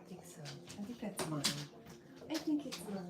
think so. I think that's mine. I think it's mine.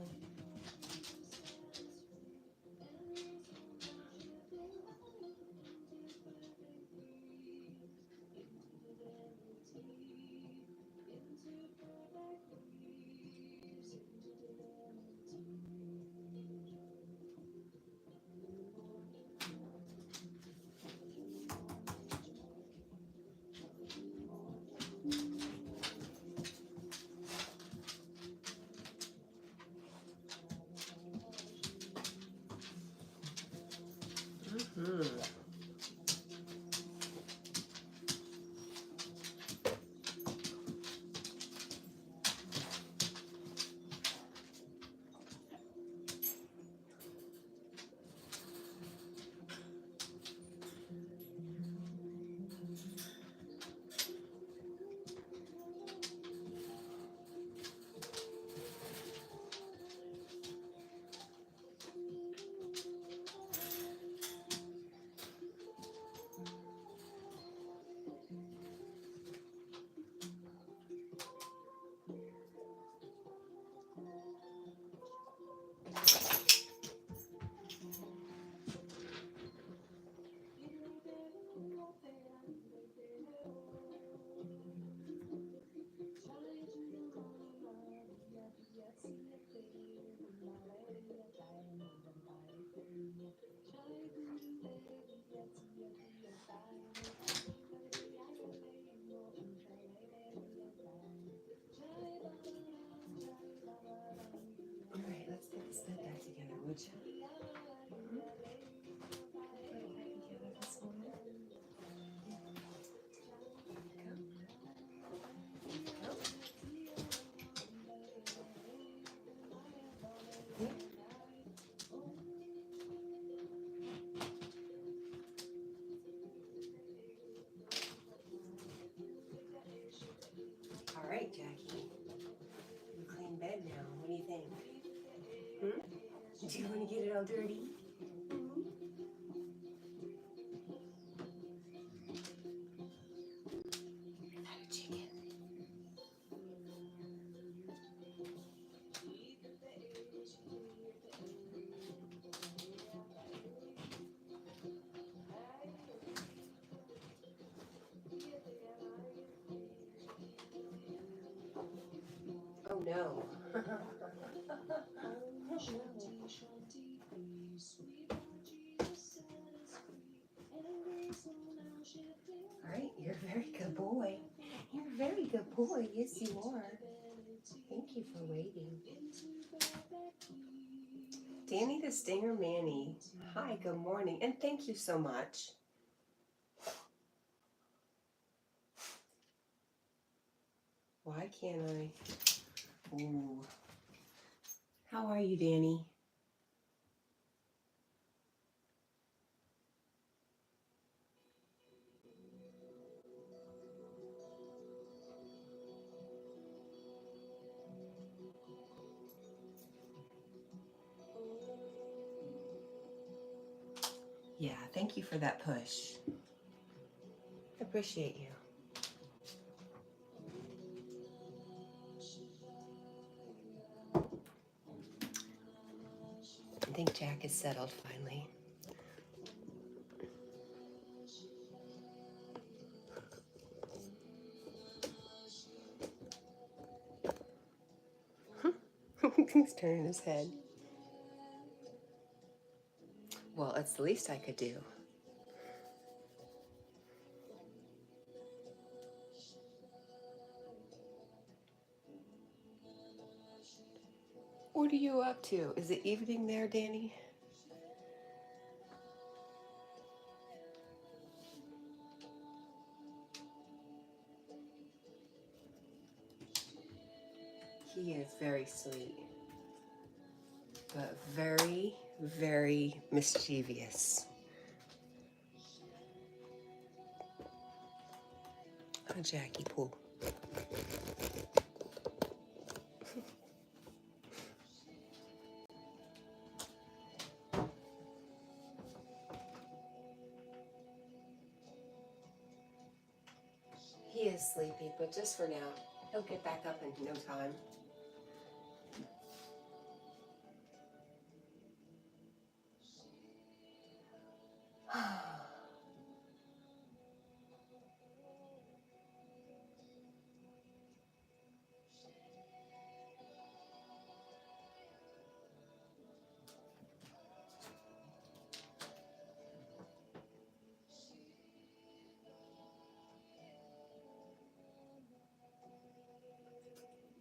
All right, let's get this bed back together, would you? Put it back together this morning. Go. Yeah. All right, Jackie. You clean bed now. What do you think? Do you want to get it all dirty? Is that a chicken? Oh no. All right, you're a very good boy. You're a very good boy. Yes, you are. Thank you for waiting. Danny the Stinger Manny. Hi, good morning, and thank you so much. Why can't I? Ooh. How are you, Danny? Yeah, thank you for that push. I appreciate you. I think Jack is settled finally. He's turning his head. Well, it's the least I could do. What are you up to? Is it evening there, Danny? He is very sweet, but very, very mischievous. Oh, Jackie Poo. He is sleepy, but just for now. He'll get back up in no time.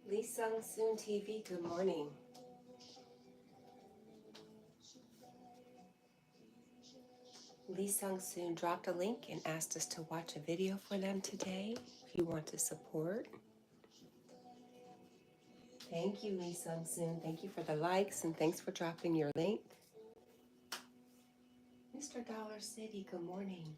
Lee Sung Soon TV, good morning. Lee Sung Soon dropped a link and asked us to watch a video for them today if you want to support. Thank you, Lee Sung Soon. Thank you for the likes and thanks for dropping your link. Mr. Dollar City, good morning.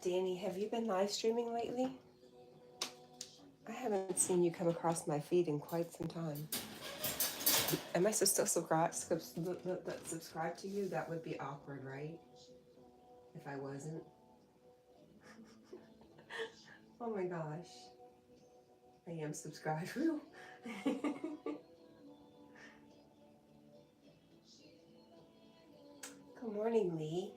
Danny, have you been live streaming lately? I haven't seen you come across my feed in quite some time. Am I supposed to subscribe to you? That would be awkward, right? If I wasn't. Oh my gosh. I am subscribed. Good morning, Lee.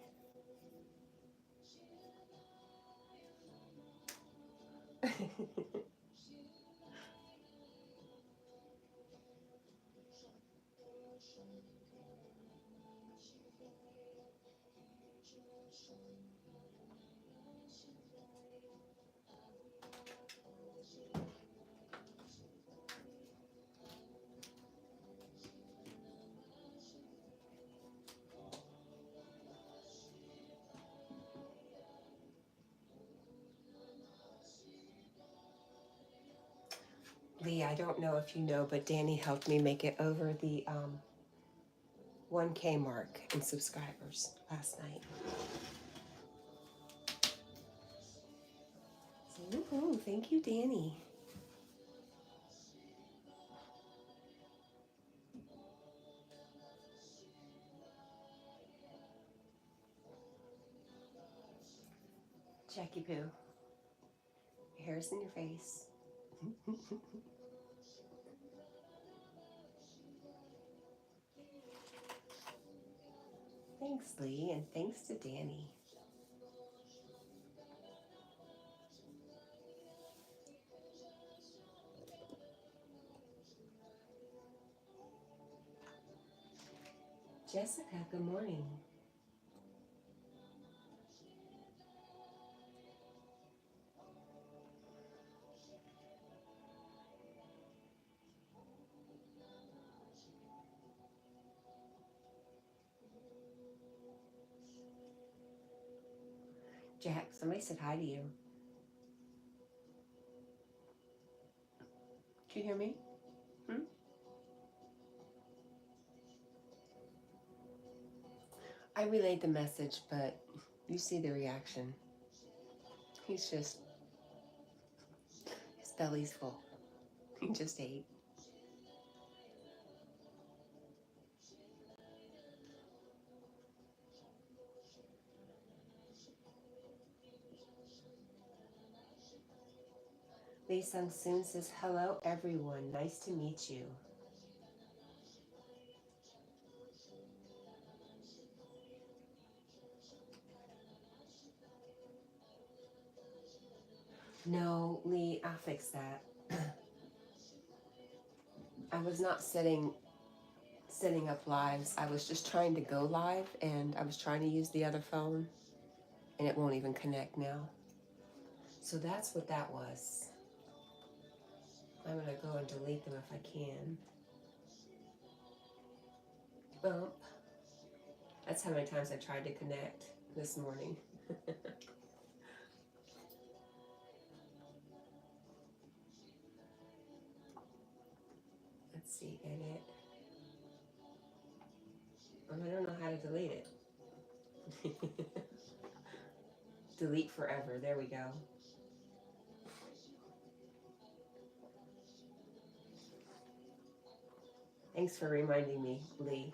Lee, I don't know if you know, but Danny helped me make it over the 1K mark in subscribers last night. So, woohoo, thank you, Danny. Jackie Poo, your hair's in your face. Thanks, Lee, and thanks to Danny. Jessica, good morning. Jack, somebody said hi to you. Can you hear me? I relayed the message, but you see the reaction. He's just, his belly's full. He just ate. Lee Sung Soon says, hello everyone, nice to meet you. No, Lee, I'll fix that. I was not setting up lives. I was just trying to go live, and I was trying to use the other phone, and it won't even connect now. So that's what that was. I'm gonna go and delete them if I can. Bump. That's how many times I tried to connect this morning. Let's see, edit. I don't know how to delete it. Delete forever. There we go. Thanks for reminding me, Lee.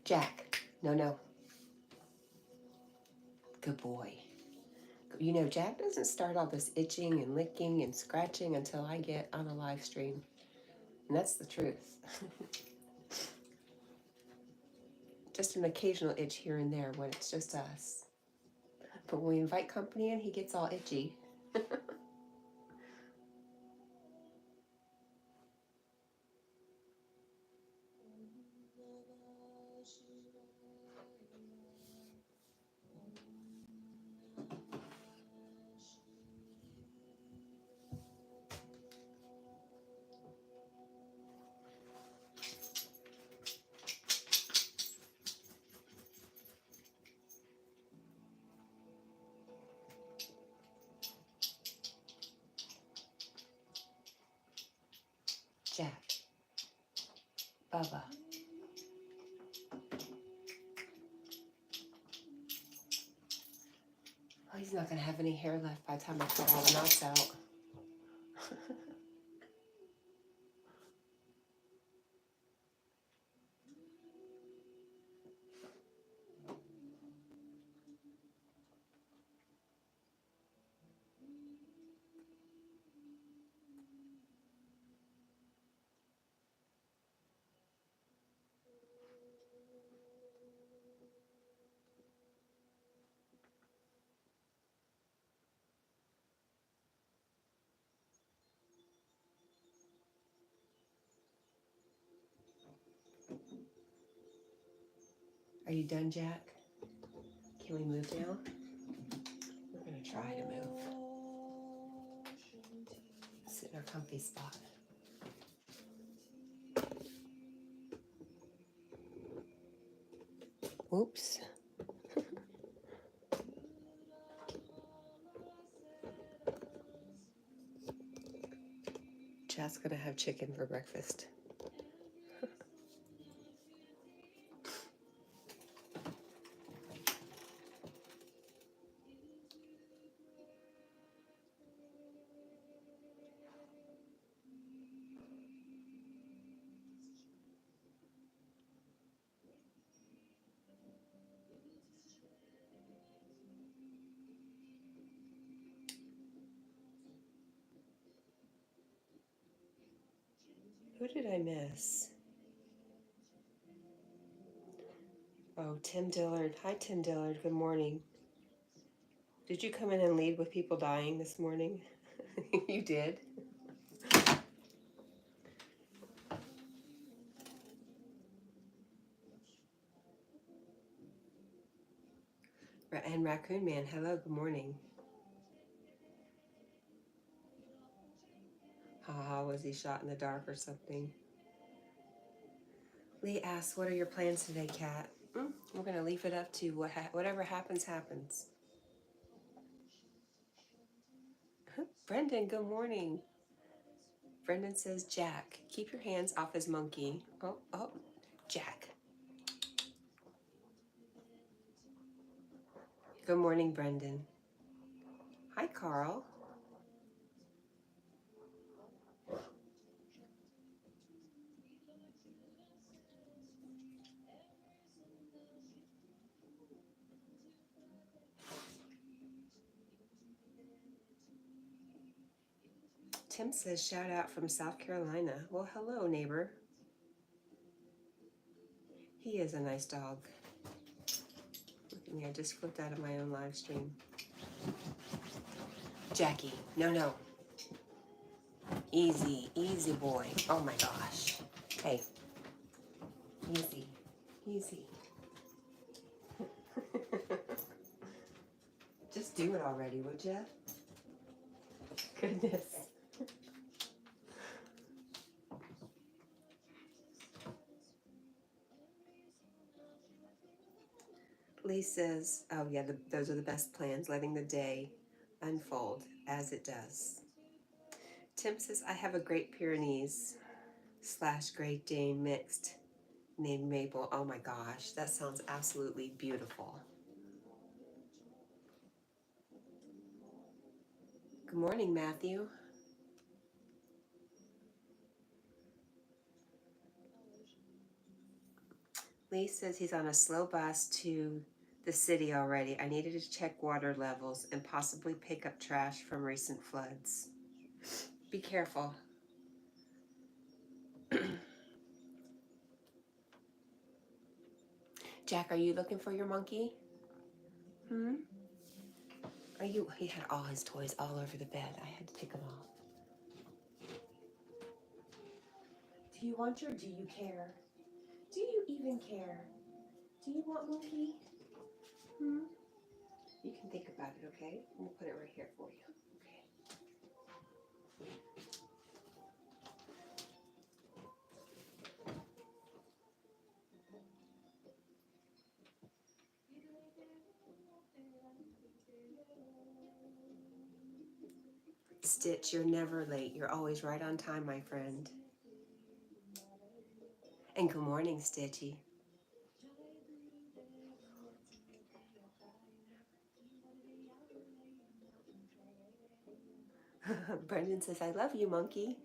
Jack. No, no. Good boy. You know, Jack doesn't start all this itching and licking and scratching until I get on a live stream. And that's the truth. Just an occasional itch here and there when it's just us. But when we invite company in, he gets all itchy. Jack. Bubba. Oh, he's not going to have any hair left by the time I put all the knots out. Are you done, Jack? Can we move now? We're going to try to move. Sit in our comfy spot. Oops. Jack's going to have chicken for breakfast. Who did I miss? Oh, Tim Dillard. Hi, Tim Dillard. Good morning. Did you come in and lead with people dying this morning? You did? And Raccoon Man, hello, good morning. Haha, was he shot in the dark or something? Lee asks, what are your plans today, Kat? We're going to leave it up to whatever happens, happens. Brendan, good morning. Brendan says, Jack, keep your hands off his monkey. Oh, Jack. Good morning, Brendan. Hi, Carl. Tim says, shout out from South Carolina. Well, hello, neighbor. He is a nice dog. Look at me, I just flipped out of my own live stream. Jackie, no. Easy, easy boy. Oh my gosh. Hey, easy. Just do it already, would ya? Goodness. Lee says, oh yeah, those are the best plans, letting the day unfold as it does. Tim says, I have a Great Pyrenees / Great Dane mixed named Mabel. Oh my gosh, that sounds absolutely beautiful. Good morning, Matthew. Lee says he's on a slow bus to the city already. I needed to check water levels and possibly pick up trash from recent floods. Be careful. Jack, are you looking for your monkey? He had all his toys all over the bed. I had to take them off. Do you want or do you care? Do you even care? Do you want monkey? You can think about it, okay? We'll put it right here for you. Stitch, you're never late. You're always right on time, my friend. And good morning, Stitchy. Brendan says, I love you, monkey.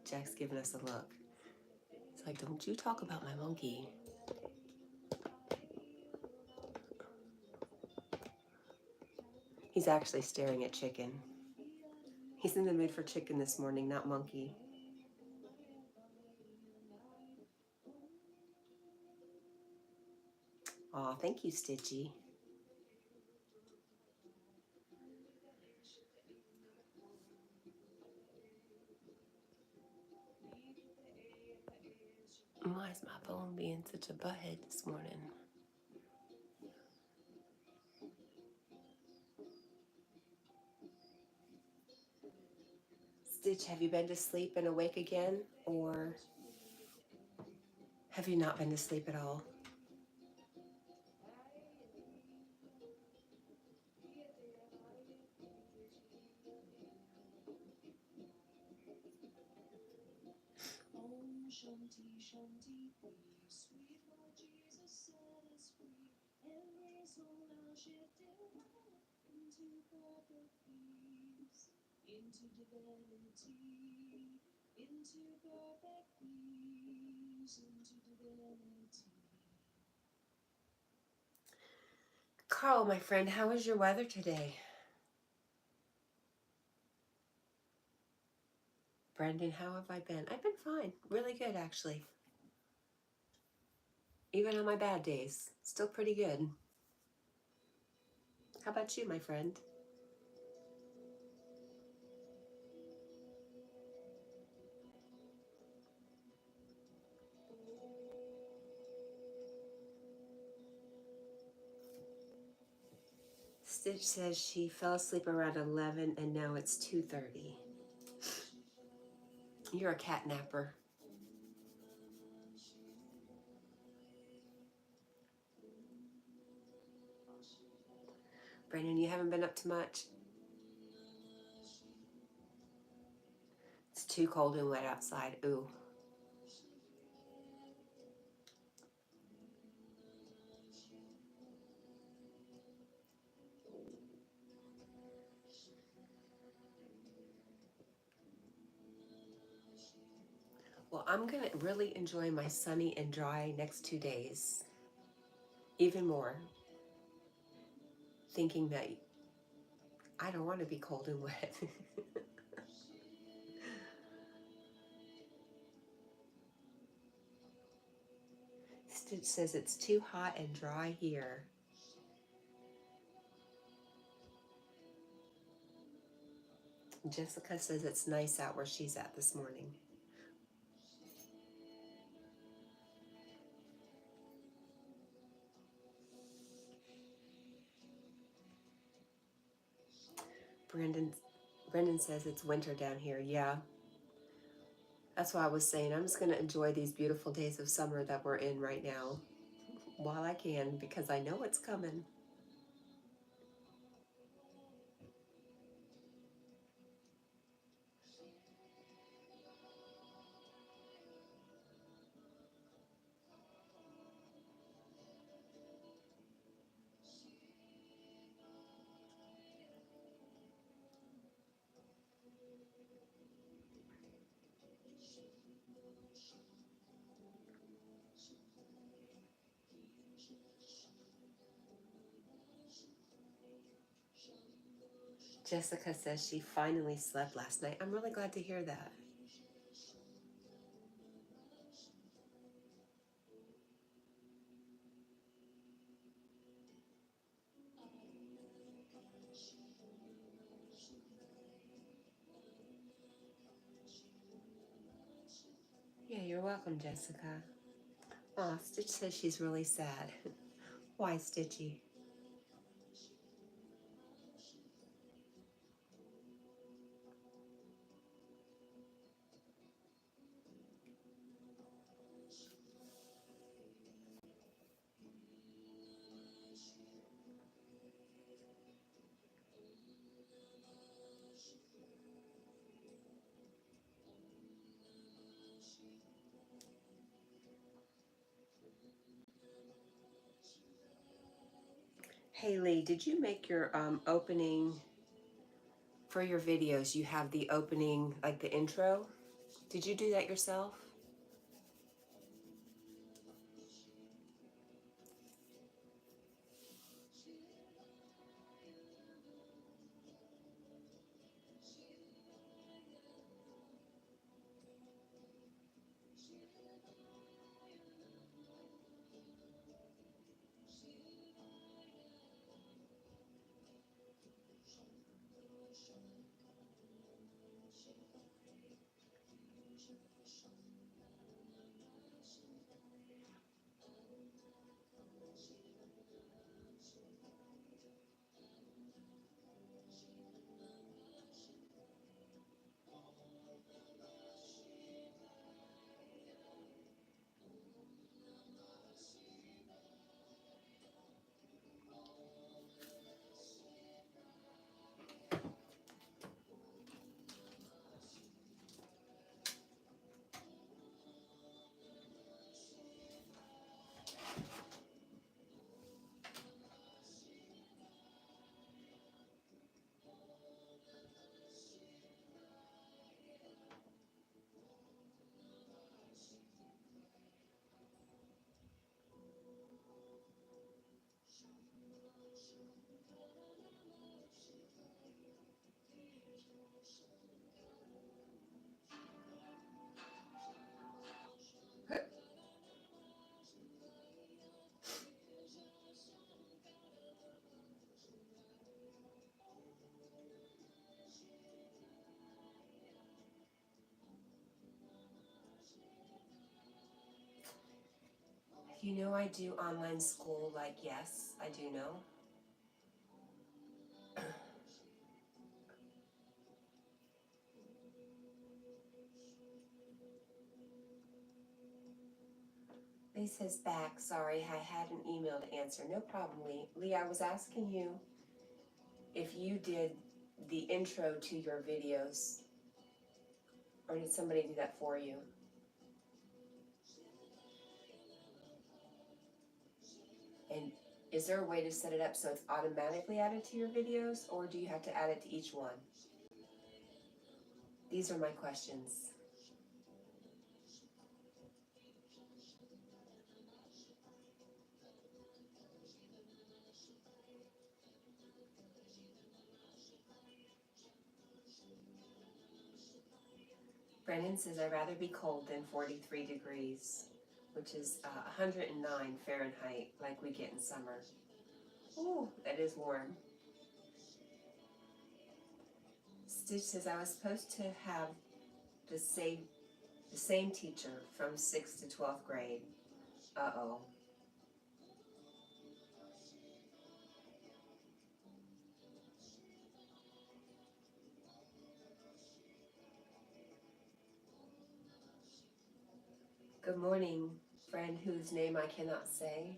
Jack's giving us a look. It's like, don't you talk about my monkey. He's actually staring at chicken. He's in the mood for chicken this morning, not monkey. Aw, thank you, Stitchy. Why is my phone being such a butthead this morning? Stitch, have you been to sleep and awake again? Or have you not been to sleep at all? Shanti, Shanti, peace, sweet Lord Jesus set us free. Every soul now shifted into perfect peace, into divinity, into perfect peace, into divinity. Carl, my friend, how is your weather today? Brendan, how have I been? I've been fine. Really good, actually. Even on my bad days. Still pretty good. How about you, my friend? Stitch says she fell asleep around 11 and now it's 2:30. You're a cat napper. Brandon, you haven't been up to much? It's too cold and wet outside. Ooh. Well, I'm going to really enjoy my sunny and dry next 2 days. Even more. Thinking that I don't want to be cold and wet. Stitch says it's too hot and dry here. Jessica says it's nice out where she's at this morning. Brendan says it's winter down here. Yeah, that's why I was saying I'm just going to enjoy these beautiful days of summer that we're in right now while I can, because I know it's coming. Jessica says she finally slept last night. I'm really glad to hear that. Yeah, you're welcome, Jessica. Aw, Stitch says she's really sad. Why, Stitchy? Haley, did you make your opening for your videos? You have the opening, like the intro. Did you do that yourself? You know I do online school, like, yes, I do know. Lee says back, sorry, I had an email to answer. No problem, Lee. Lee, I was asking you if you did the intro to your videos, or did somebody do that for you? And is there a way to set it up so it's automatically added to your videos, or do you have to add it to each one? These are my questions. Brendan says, I'd rather be cold than 43 degrees, which is 109 Fahrenheit, like we get in summer. Ooh, that is warm. Stitch says, I was supposed to have the same teacher from 6th to 12th grade. Uh-oh. Good morning, friend whose name I cannot say.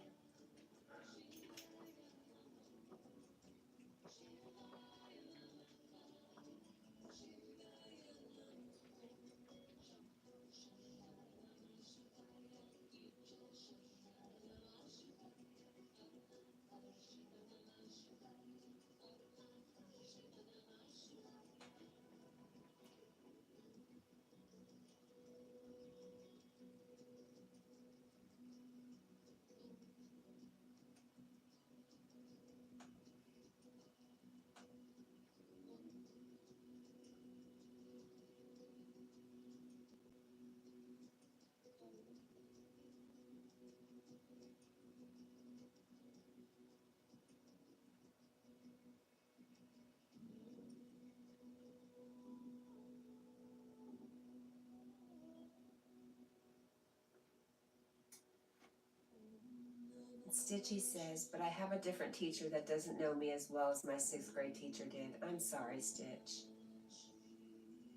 Stitchy says, but I have a different teacher that doesn't know me as well as my 6th grade teacher did. I'm sorry, Stitch.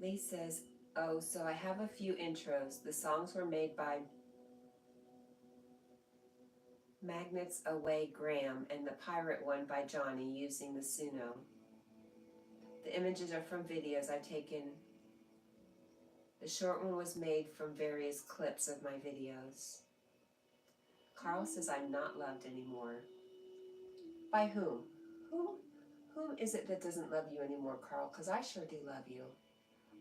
Lee says, oh, so I have a few intros. The songs were made by Magnets Away Graham and the pirate one by Johnny using the Suno. The images are from videos I've taken. The short one was made from various clips of my videos. Carl says I'm not loved anymore. By whom? Whom is it that doesn't love you anymore, Carl? Because I sure do love you.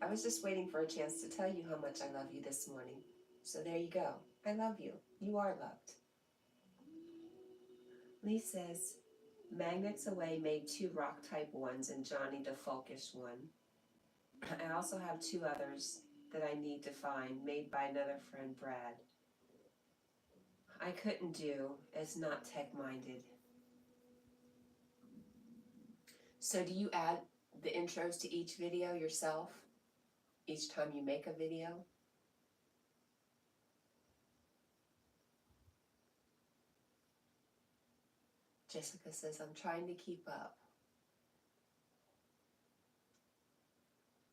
I was just waiting for a chance to tell you how much I love you this morning. So there you go. I love you. You are loved. Lee says, Magnets Away made 2 rock-type ones and Johnny the folkish one. I also have 2 others that I need to find, made by another friend, Brad. I couldn't do, as not tech-minded. So do you add the intros to each video yourself? Each time you make a video? Jessica says, I'm trying to keep up.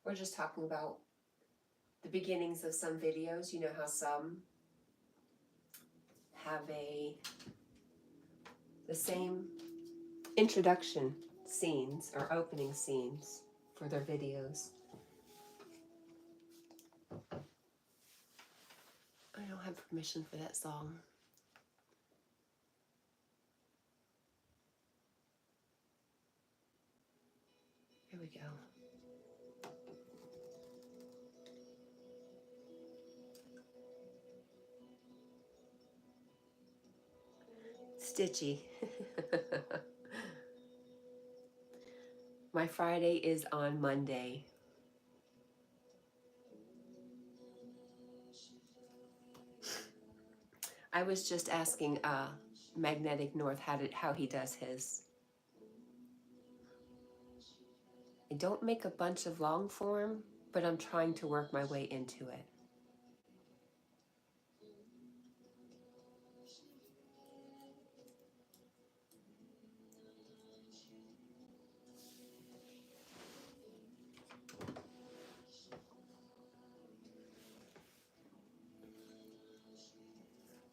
We're just talking about the beginnings of some videos. You know how some have the same introduction scenes or opening scenes for their videos. I don't have permission for that song. Here we go. Stitchy. My Friday is on Monday. I was just asking Magnetic North how he does his. I don't make a bunch of long form, but I'm trying to work my way into it.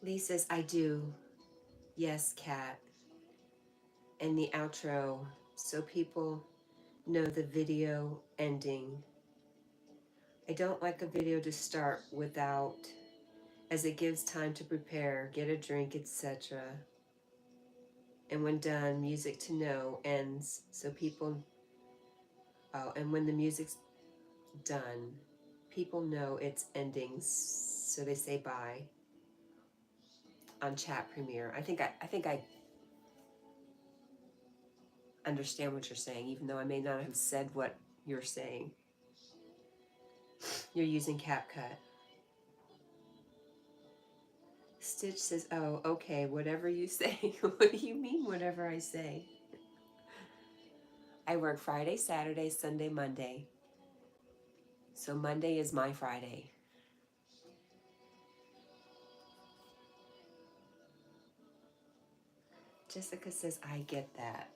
Lee says, I do. Yes, Cat. And the outro, so people know the video ending. I don't like a video to start without, as it gives time to prepare, get a drink, etc. And when done, music to know ends, so people, and when the music's done, people know it's ending, so they say bye on chat premiere. I think I understand what you're saying, even though I may not have said what you're saying. You're using CapCut. Stitch says, oh, okay, whatever you say. What do you mean, whatever I say? I work Friday, Saturday, Sunday, Monday. So Monday is my Friday. Jessica says, I get that.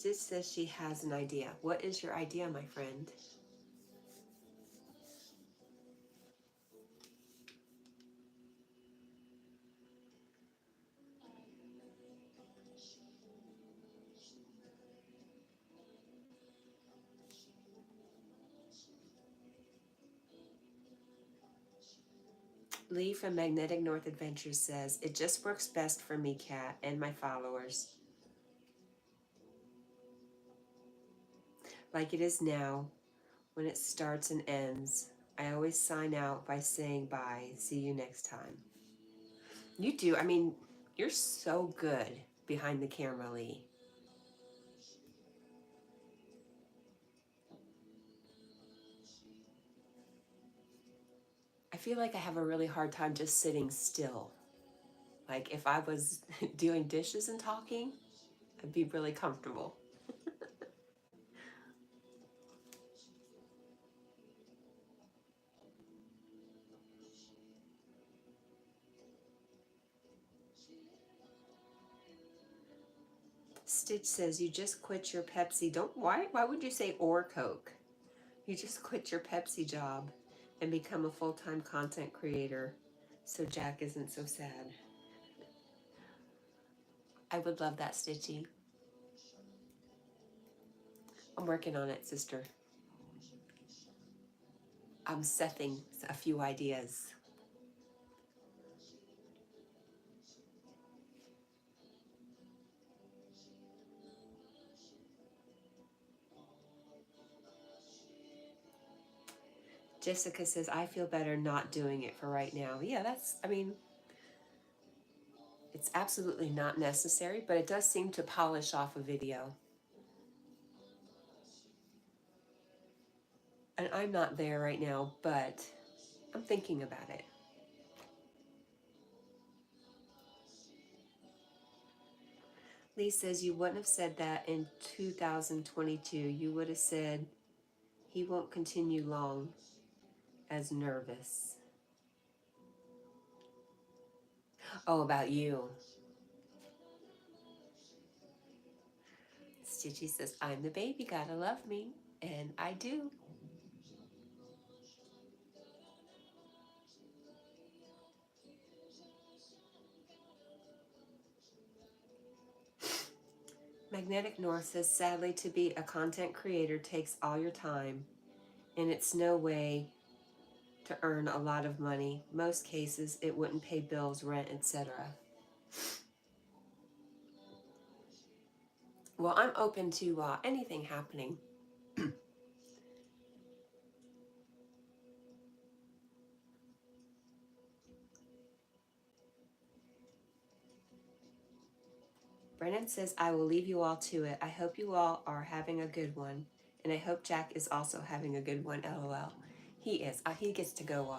Stitch says she has an idea. What is your idea, my friend? Lee from Magnetic North Adventures says, it just works best for me, Cat, and my followers. Like it is now, when it starts and ends. I always sign out by saying bye. See you next time. You do. I mean, you're so good behind the camera, Lee. I feel like I have a really hard time just sitting still. Like if I was doing dishes and talking, I'd be really comfortable. Stitch says, you just quit your Pepsi. Why would you say or Coke? You just quit your Pepsi job and become a full-time content creator so Jack isn't so sad. I would love that, Stitchy. I'm working on it, sister. I'm setting a few ideas. Jessica says, I feel better not doing it for right now. Yeah, I mean, it's absolutely not necessary, but it does seem to polish off a video. And I'm not there right now, but I'm thinking about it. Lee says, you wouldn't have said that in 2022. You would have said, he won't continue long as nervous. Oh, about you. Stitchy says, I'm the baby, gotta love me. And I do. Magnetic North says, sadly, to be a content creator takes all your time, and it's no way to earn a lot of money. Most cases, it wouldn't pay bills, rent, etc. Well, I'm open to anything happening. Brennan says, I will leave you all to it. I hope you all are having a good one. And I hope Jack is also having a good one, LOL. He is. He gets to go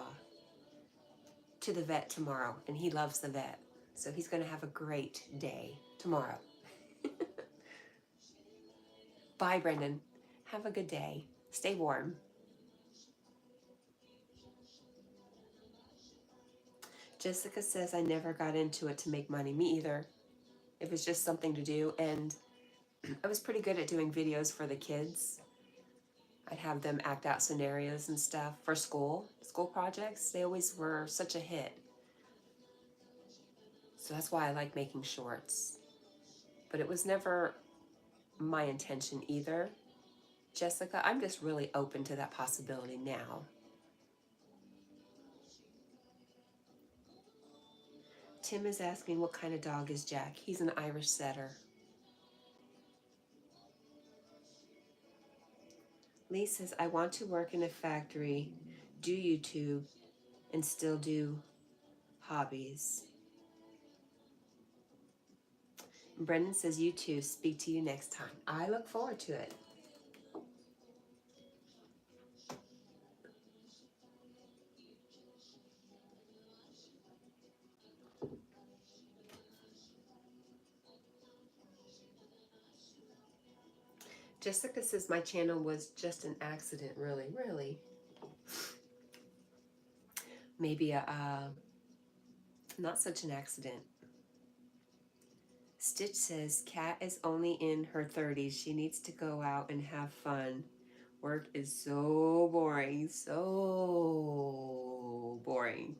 to the vet tomorrow, and he loves the vet. So he's going to have a great day tomorrow. Bye, Brendan. Have a good day. Stay warm. Jessica says, I never got into it to make money. Me either. It was just something to do, and I was pretty good at doing videos for the kids. I'd have them act out scenarios and stuff for school projects. They always were such a hit. So that's why I like making shorts. But it was never my intention either. Jessica, I'm just really open to that possibility now. Tim is asking, what kind of dog is Jack? He's an Irish setter. Lee says, I want to work in a factory, do YouTube, and still do hobbies. Brendan says, you too. Speak to you next time. I look forward to it. Jessica says, my channel was just an accident. Really. Maybe not such an accident. Stitch says, Cat is only in her 30s. She needs to go out and have fun. Work is so boring, so boring.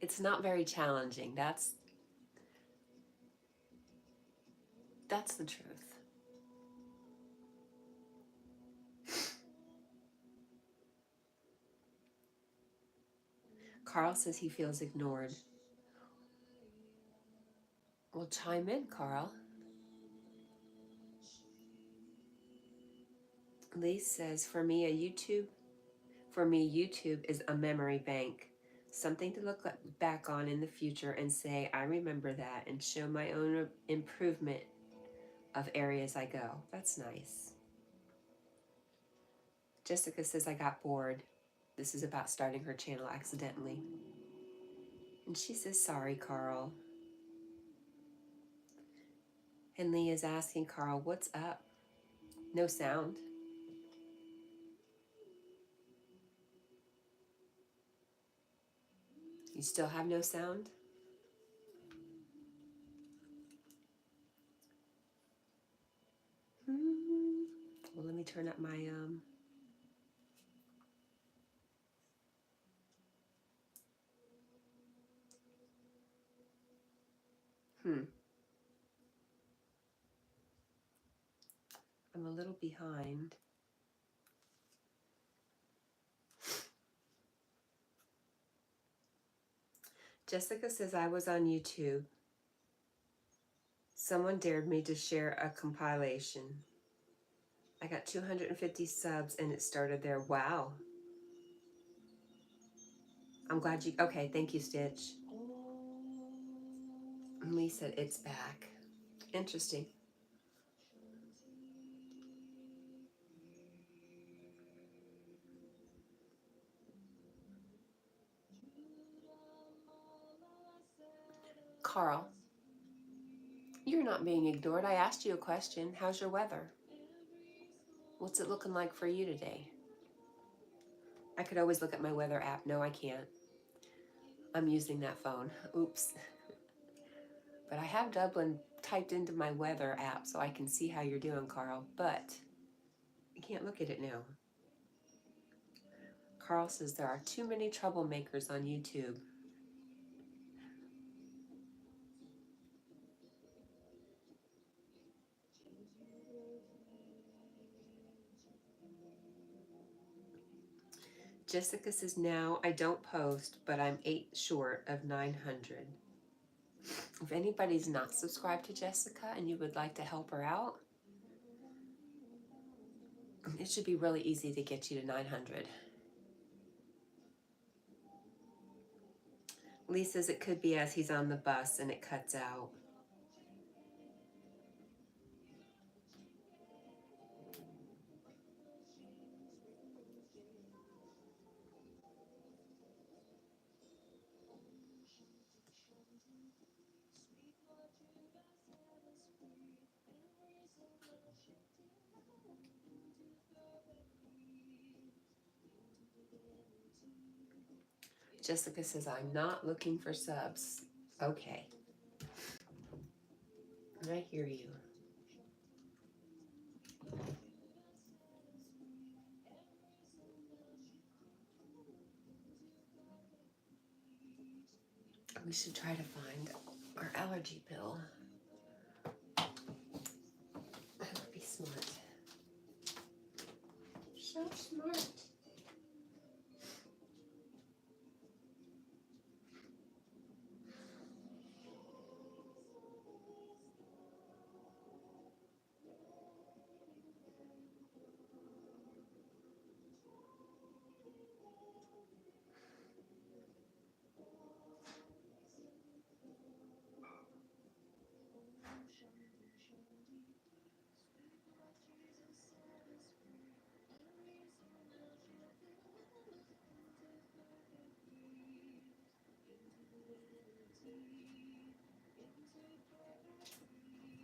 It's not very challenging. That's the truth. Carl says he feels ignored. Well, chime in, Carl. Lee says, for me, YouTube is a memory bank. Something to look back on in the future and say, I remember that, and show my own improvement of areas I go. That's nice. Jessica says, I got bored. This is about starting her channel accidentally. And she says, sorry, Carl. And Lee is asking Carl, what's up? No sound. You still have no sound? Well, let me turn up my I'm a little behind. Jessica says, I was on YouTube. Someone dared me to share a compilation. I got 250 subs and it started there. Wow. I'm glad you, okay, thank you, Stitch. And Lee said, it's back. Interesting. Carl, you're not being ignored. I asked you a question. How's your weather? What's it looking like for you today? I could always look at my weather app. No, I can't. I'm using that phone. Oops. But I have Dublin typed into my weather app so I can see how you're doing, Carl. But I can't look at it now. Carl says there are too many troublemakers on YouTube. Jessica says, now I don't post, but I'm 8 short of 900. If anybody's not subscribed to Jessica and you would like to help her out, it should be really easy to get you to 900. Lee says it could be as he's on the bus and it cuts out. Jessica says, I'm not looking for subs. Okay. I hear you. We should try to find our allergy pill. That would be smart. So smart.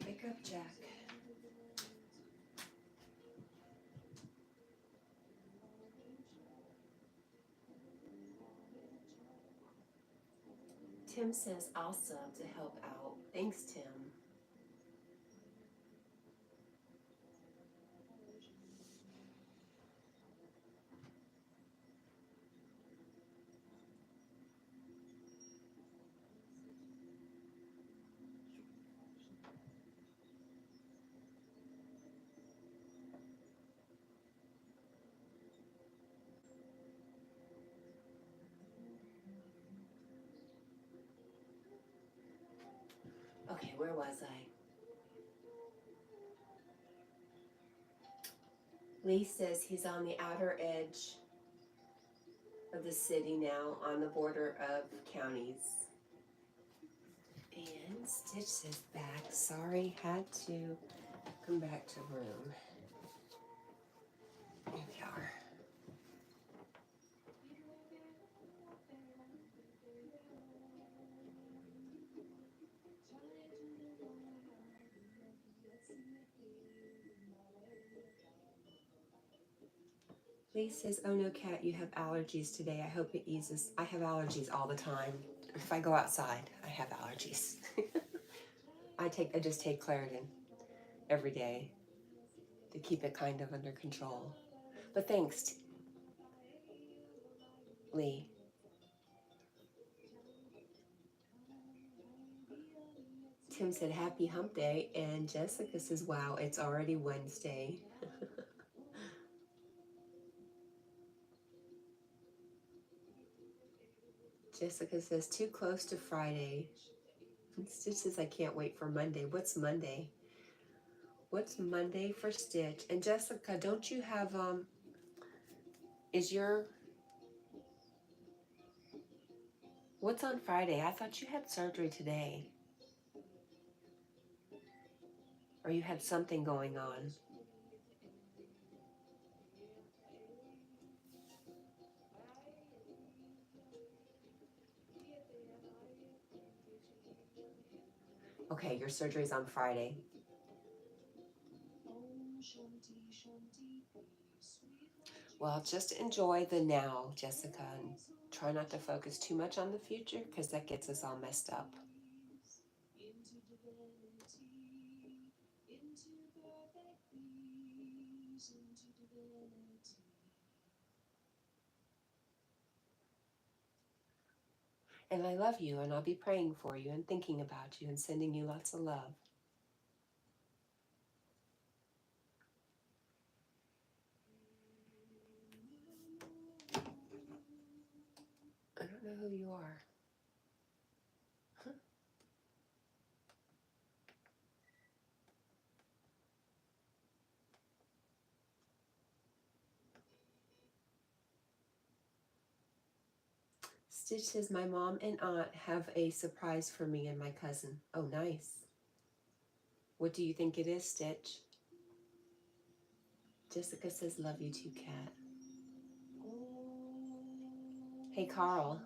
Wake up, Jack. Tim says, I'll sub to help out. Thanks, Tim. Okay, where was I? Lee says he's on the outer edge of the city now, on the border of counties. And Stitch says back. Sorry, had to come back to room. Here we are. Lee says, oh no, Cat, you have allergies today. I hope it eases. I have allergies all the time. If I go outside, I have allergies. I just take Claritin every day to keep it kind of under control. But thanks, Lee. Tim said, happy hump day. And Jessica says, wow, it's already Wednesday. Jessica says, too close to Friday. Stitch says, I can't wait for Monday. What's Monday? What's Monday for Stitch? And Jessica, don't you have, what's on Friday? I thought you had surgery today. Or you had something going on. Okay, your surgery's on Friday. Well, just enjoy the now, Jessica, and try not to focus too much on the future because that gets us all messed up. And I love you, and I'll be praying for you and thinking about you and sending you lots of love. I don't know who you are. Stitch says, my mom and aunt have a surprise for me and my cousin. Oh, nice. What do you think it is, Stitch? Jessica says, love you too, Cat. Hey, Carl.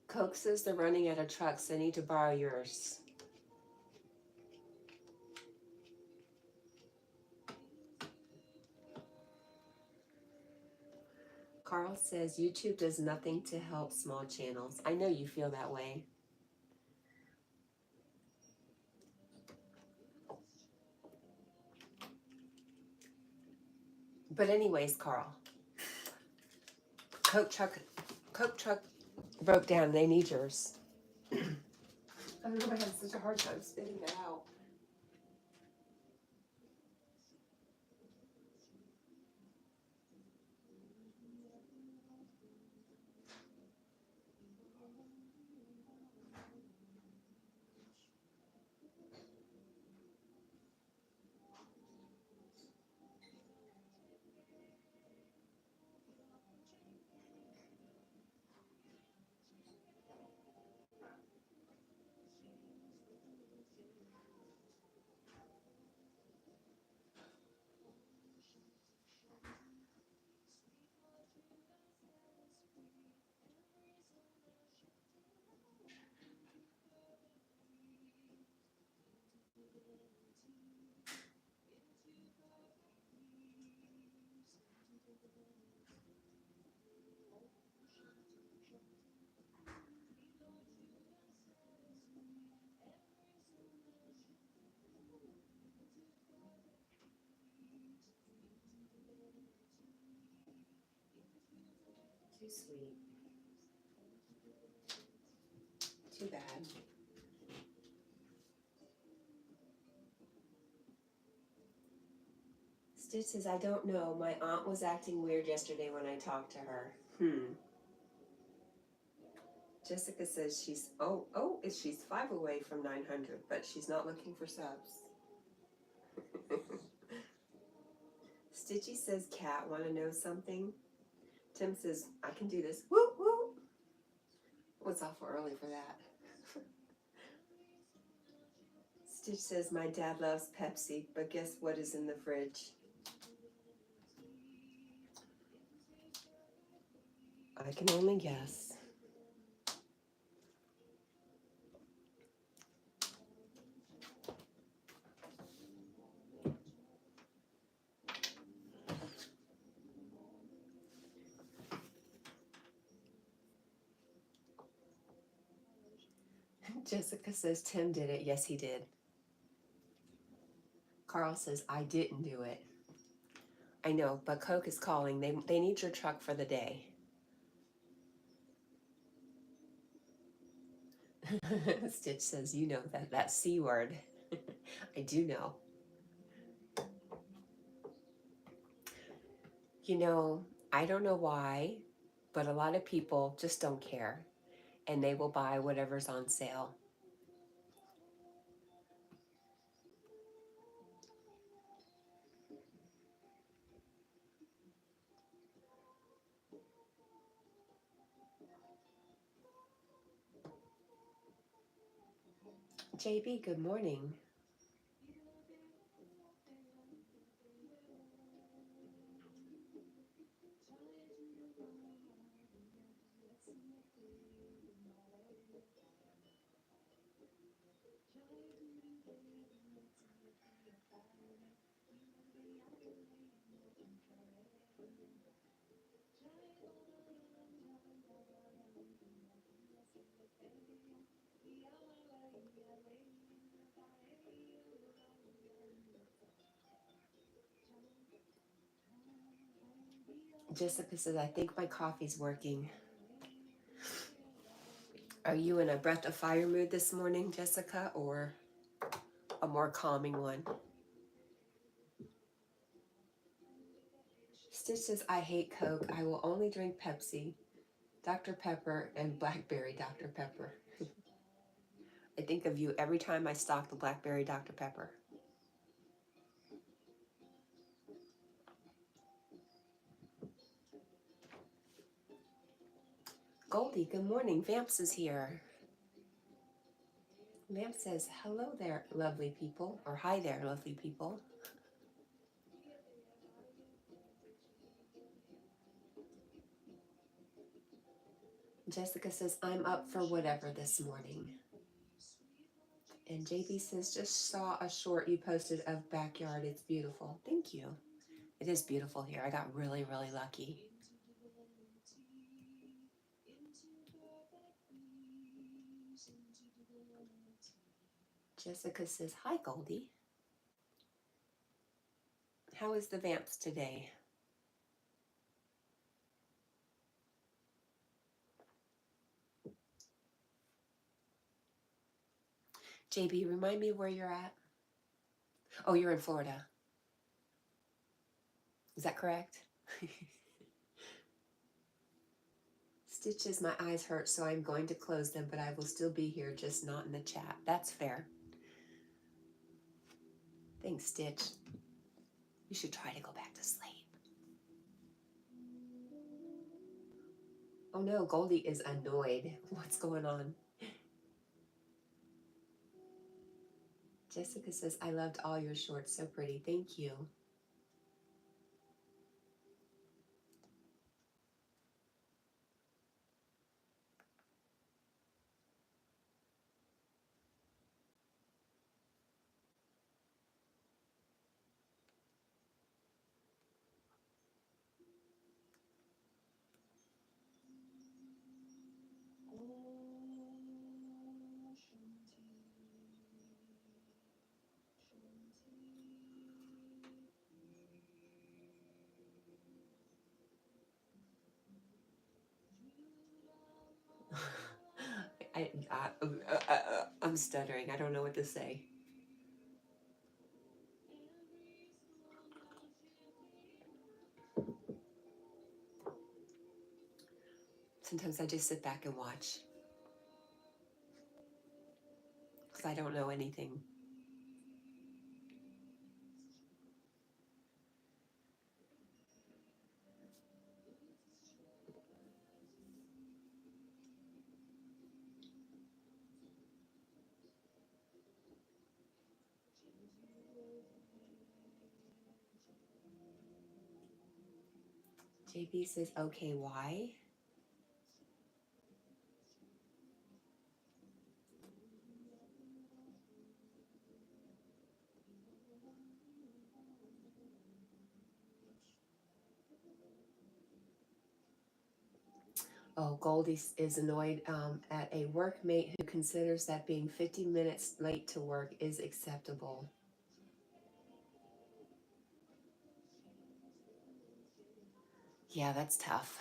Coke says they're running out of trucks. They need to borrow yours. Carl says YouTube does nothing to help small channels. I know you feel that way. But anyways, Carl, Coke truck broke down. They need yours. I don't know why I have such a hard time spitting that out. Too sweet. Stitch says, I don't know. My aunt was acting weird yesterday when I talked to her. Jessica says she's 5 away from 900, but she's not looking for subs. Stitchy says, Cat, want to know something? Tim says, I can do this. Woo, woo. It's awful early for that. Stitch says, my dad loves Pepsi, but guess what is in the fridge? I can only guess. Jessica says, Tim did it. Yes, he did. Carl says, I didn't do it. I know, but Coke is calling. They need your truck for the day. Stitch says, you know that C word. I do know. You know, I don't know why, but a lot of people just don't care, and they will buy whatever's on sale. JB, good morning. Jessica says, I think my coffee's working. Are you in a breath of fire mood this morning, Jessica, or a more calming one? Stitch says, I hate Coke. I will only drink Pepsi, Dr. Pepper, and Blackberry Dr. Pepper. I think of you every time I stock the Blackberry Dr. Pepper. Goldie, good morning. Vamps is here. Vamp says, hello there, lovely people, or hi there, lovely people. Jessica says, I'm up for whatever this morning. And JB says, just saw a short you posted of backyard. It's beautiful. Thank you. It is beautiful here. I got really, really lucky. Jessica says, hi, Goldie. How is the Vamps today? JB, remind me where you're at. Oh, you're in Florida. Is that correct? Stitches, my eyes hurt, so I'm going to close them, but I will still be here, just not in the chat. That's fair. Thanks, Stitch. You should try to go back to sleep. Oh no, Goldie is annoyed. What's going on? Jessica says, I loved all your shorts. So pretty. Thank you. I'm stuttering. I don't know what to say. Sometimes I just sit back and watch because I don't know anything. JB says, okay, why? Oh, Goldie is annoyed at a workmate who considers that being 50 minutes late to work is acceptable. Yeah, that's tough.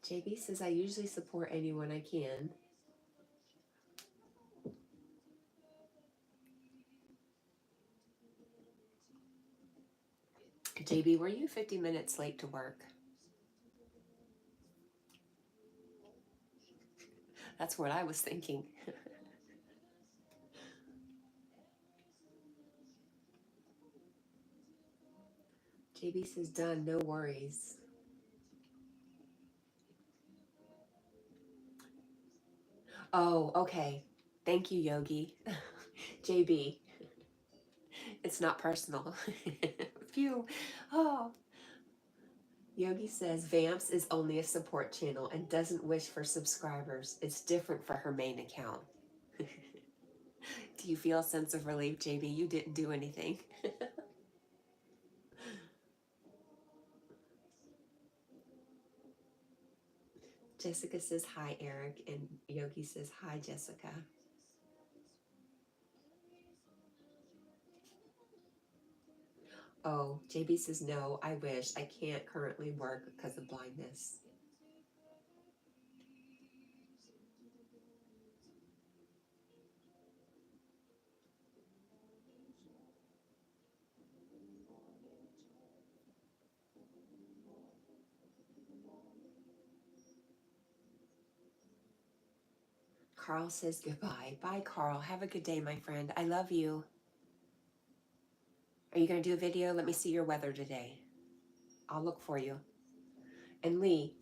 JB says, I usually support anyone I can. JB, were you 50 minutes late to work? That's what I was thinking. JB says, done, no worries. Oh, okay. Thank you, Yogi. JB, it's not personal. Phew. Oh. Yogi says Vamps is only a support channel and doesn't wish for subscribers. It's different for her main account. Do you feel a sense of relief, JB? You didn't do anything. Jessica says hi, Eric, and Yogi says hi, Jessica. Oh, JB says no, I wish. I can't currently work because of blindness. Carl says goodbye. Bye, Carl. Have a good day, my friend. I love you. Are you going to do a video? Let me see your weather today. I'll look for you. And Lee,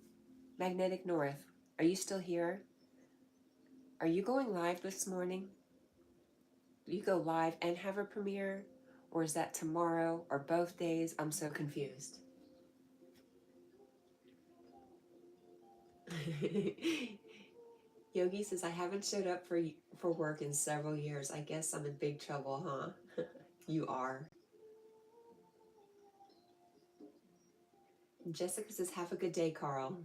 Magnetic North, are you still here? Are you going live this morning? You go live and have a premiere? Or is that tomorrow or both days? I'm so confused. Yogi says, I haven't showed up for work in several years. I guess I'm in big trouble, huh? You are. Jessica says, have a good day, Carl.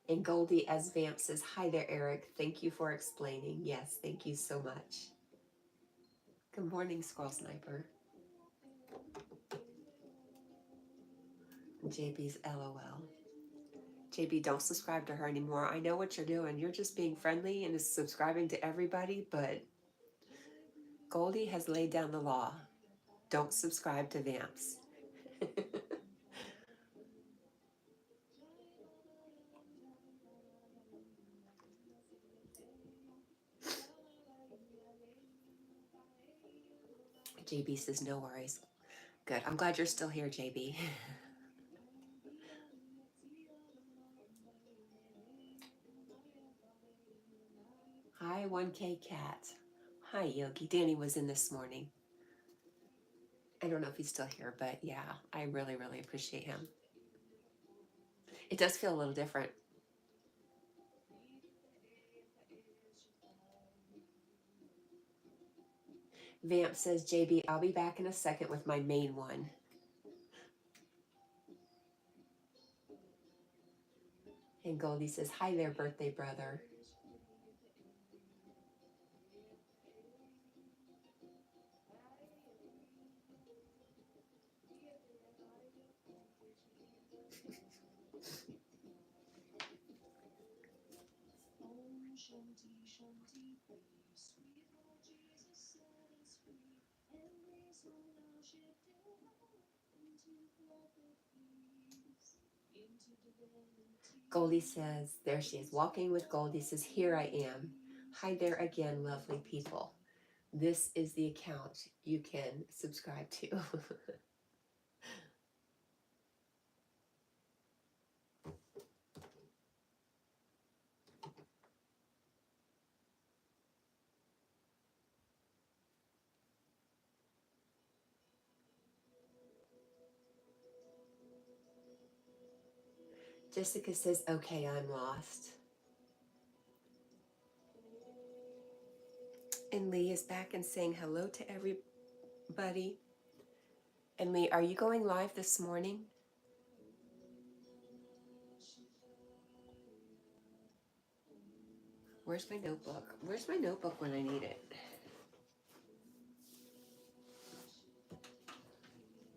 And Goldie as Vamp says, hi there, Eric. Thank you for explaining. Yes, thank you so much. Good morning, Squirrel Sniper. JB's LOL. JB, don't subscribe to her anymore. I know what you're doing. You're just being friendly and is subscribing to everybody, but Goldie has laid down the law. Don't subscribe to Vamps. JB says, no worries. Good. I'm glad you're still here, JB. Hi, 1K Cat. Hi, Yogi. Danny was in this morning. I don't know if he's still here, but yeah, I really, really appreciate him. It does feel a little different. Vamp says, JB, I'll be back in a second with my main one. And Goldie says, hi there, birthday brother. Shanti, Shanti, sweet Lord Jesus set us free. Every soul now shifted Goldie says, there she is, walking with Goldie says, here I am. Hi there again, lovely people. This is the account you can subscribe to. Jessica says, okay, I'm lost. And Lee is back and saying hello to everybody. And Lee, are you going live this morning? Where's my notebook? Where's my notebook when I need it?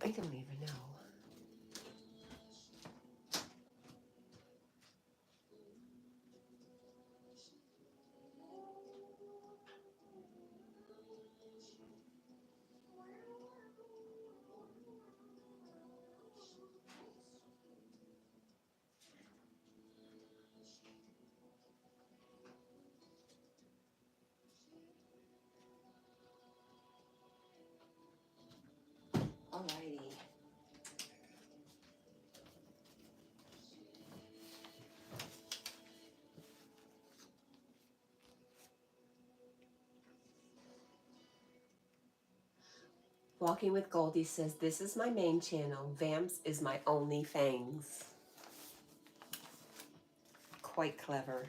I don't even know. Alrighty. Walking with Goldie says, this is my main channel. Vamps is my only fangs. Quite clever.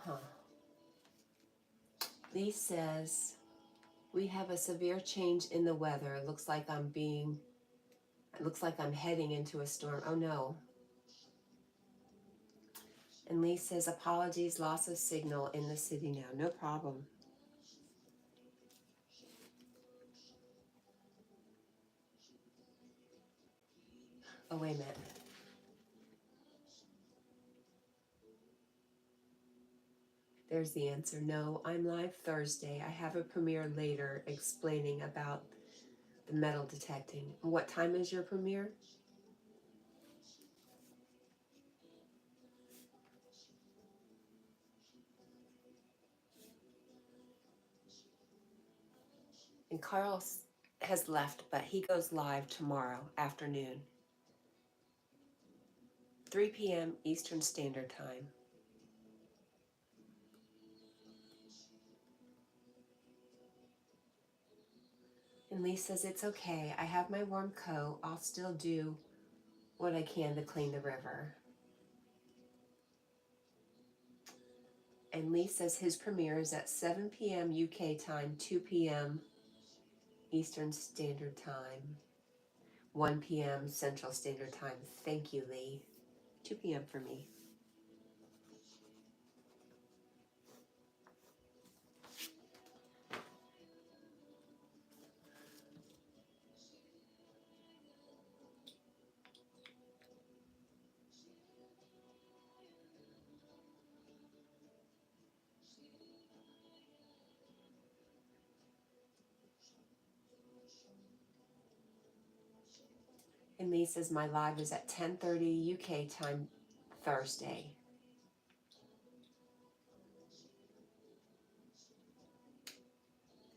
Huh. Lee says, we have a severe change in the weather. It looks like I'm heading into a storm. Oh no. And Lee says, apologies, loss of signal in the city now. No problem. Oh, wait a minute. There's the answer. No, I'm live Thursday. I have a premiere later explaining about the metal detecting. What time is your premiere? And Carl has left, but he goes live tomorrow afternoon, 3 p.m. Eastern Standard Time. And Lee says, it's okay. I have my warm coat. I'll still do what I can to clean the river. And Lee says his premiere is at 7 p.m. UK time, 2 p.m. Eastern Standard Time, 1 p.m. Central Standard Time. Thank you, Lee. 2 p.m. for me. And Lee says my live is at 10:30 UK time Thursday.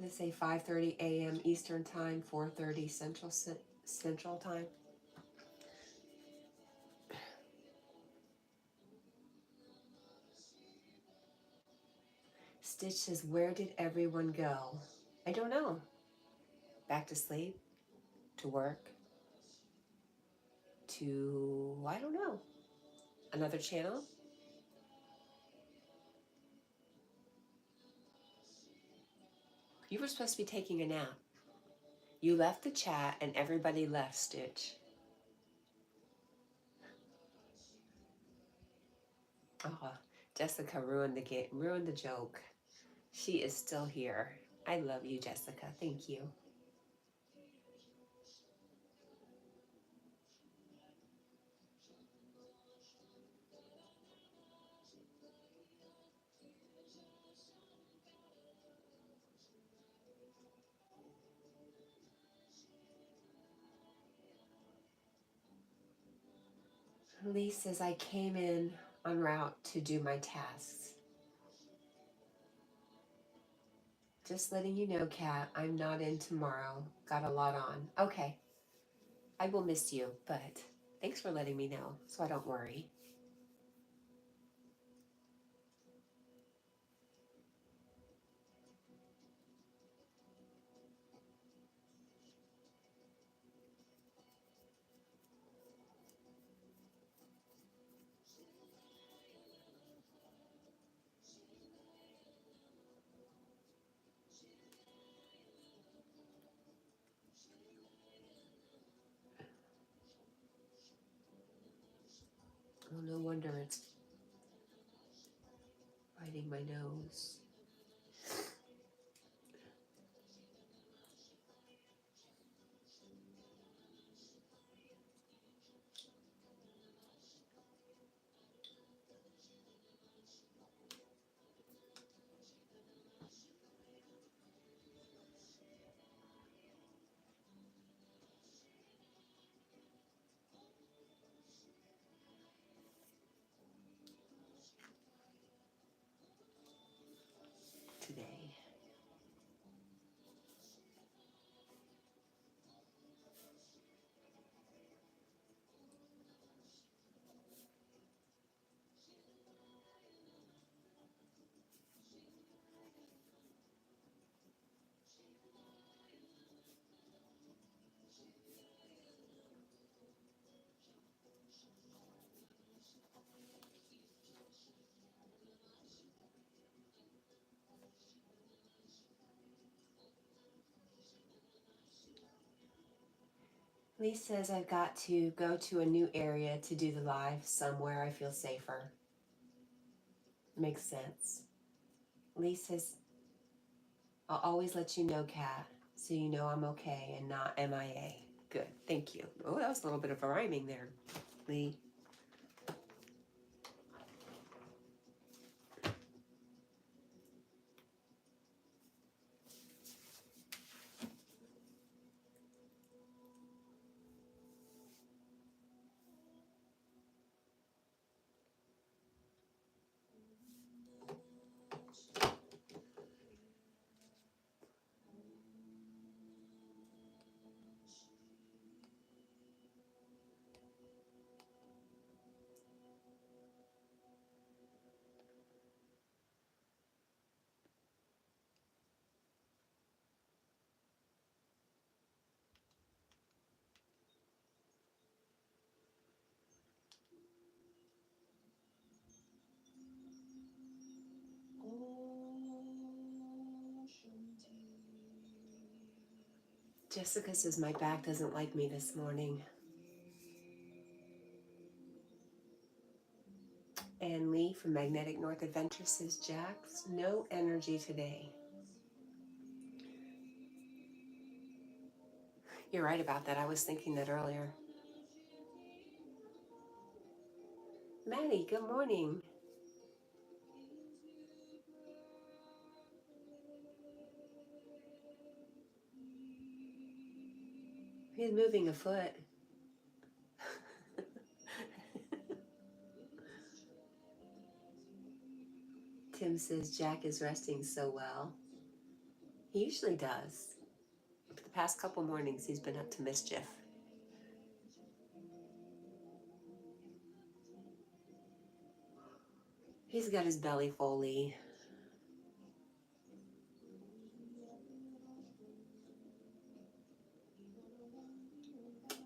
They say 5:30 a.m. Eastern Time, 4:30 Central Time. Stitch says, where did everyone go? I don't know. Back to sleep? To work? To, I don't know. Another channel? You were supposed to be taking a nap. You left the chat and everybody left, Stitch. Oh, Jessica ruined the game, ruined the joke. She is still here. I love you, Jessica. Thank you. Lee says I came in en route to do my tasks. Just letting you know, Kat, I'm not in tomorrow. Got a lot on. Okay. I will miss you, but thanks for letting me know so I don't worry. Well, no wonder it's biting my nose. Today. Lee says I've got to go to a new area to do the live somewhere I feel safer. Makes sense. Lee says I'll always let you know, Kat, so you know I'm okay and not MIA. Good, thank you. Oh, that was a little bit of a rhyming there, Lee. Jessica says my back doesn't like me this morning. And Lee from Magnetic North Adventure says, Jax, no energy today. You're right about that. I was thinking that earlier. Maddie, good morning. He's moving a foot. Tim says Jack is resting so well. He usually does. For the past couple mornings, he's been up to mischief. He's got his belly full, Lee.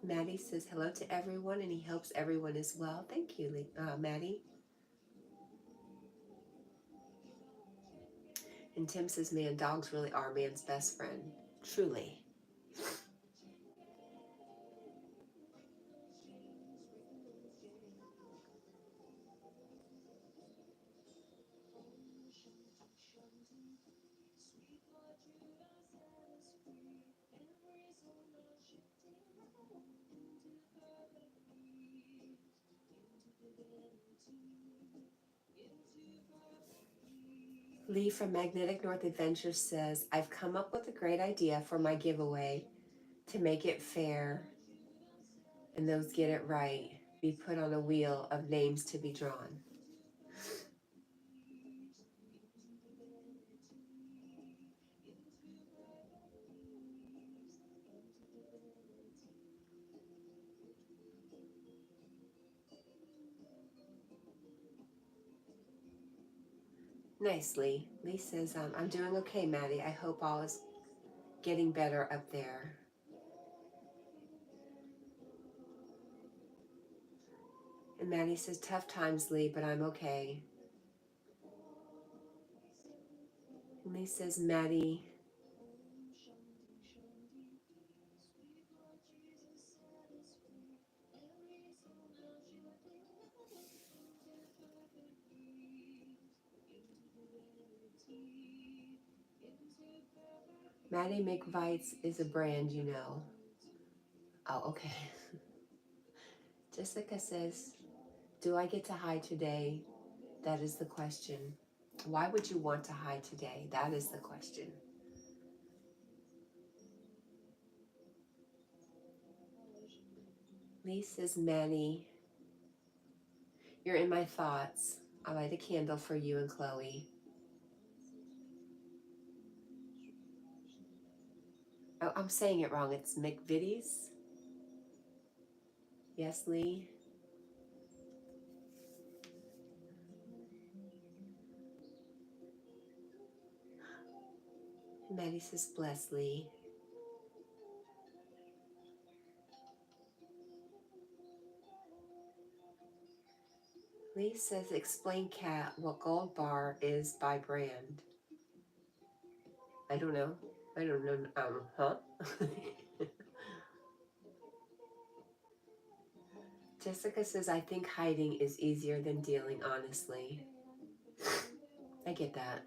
Maddie says hello to everyone, and he hopes everyone is well. Thank you, Maddie. And Tim says, man, dogs really are man's best friend. Truly. Lee from Magnetic North Adventures says, I've come up with a great idea for my giveaway to make it fair, and those get it right be put on a wheel of names to be drawn. Nice, Lee. Lee says, I'm doing okay, Maddie. I hope all is getting better up there. And Maddie says, tough times, Lee, but I'm okay. And Lee says, Maddie, Maddie McVites is a brand, you know. Oh, okay. Jessica says, do I get to hide today? That is the question. Why would you want to hide today? That is the question. Lee says, Manny, you're in my thoughts. I light a candle for you and Chloe. Oh, I'm saying it wrong. It's McVitie's. Yes, Lee. And Maddie says, bless Lee. Lee says, explain, Cat, what Gold Bar is by brand. I don't know. I don't know. Huh? Jessica says, I think hiding is easier than dealing honestly. I get that.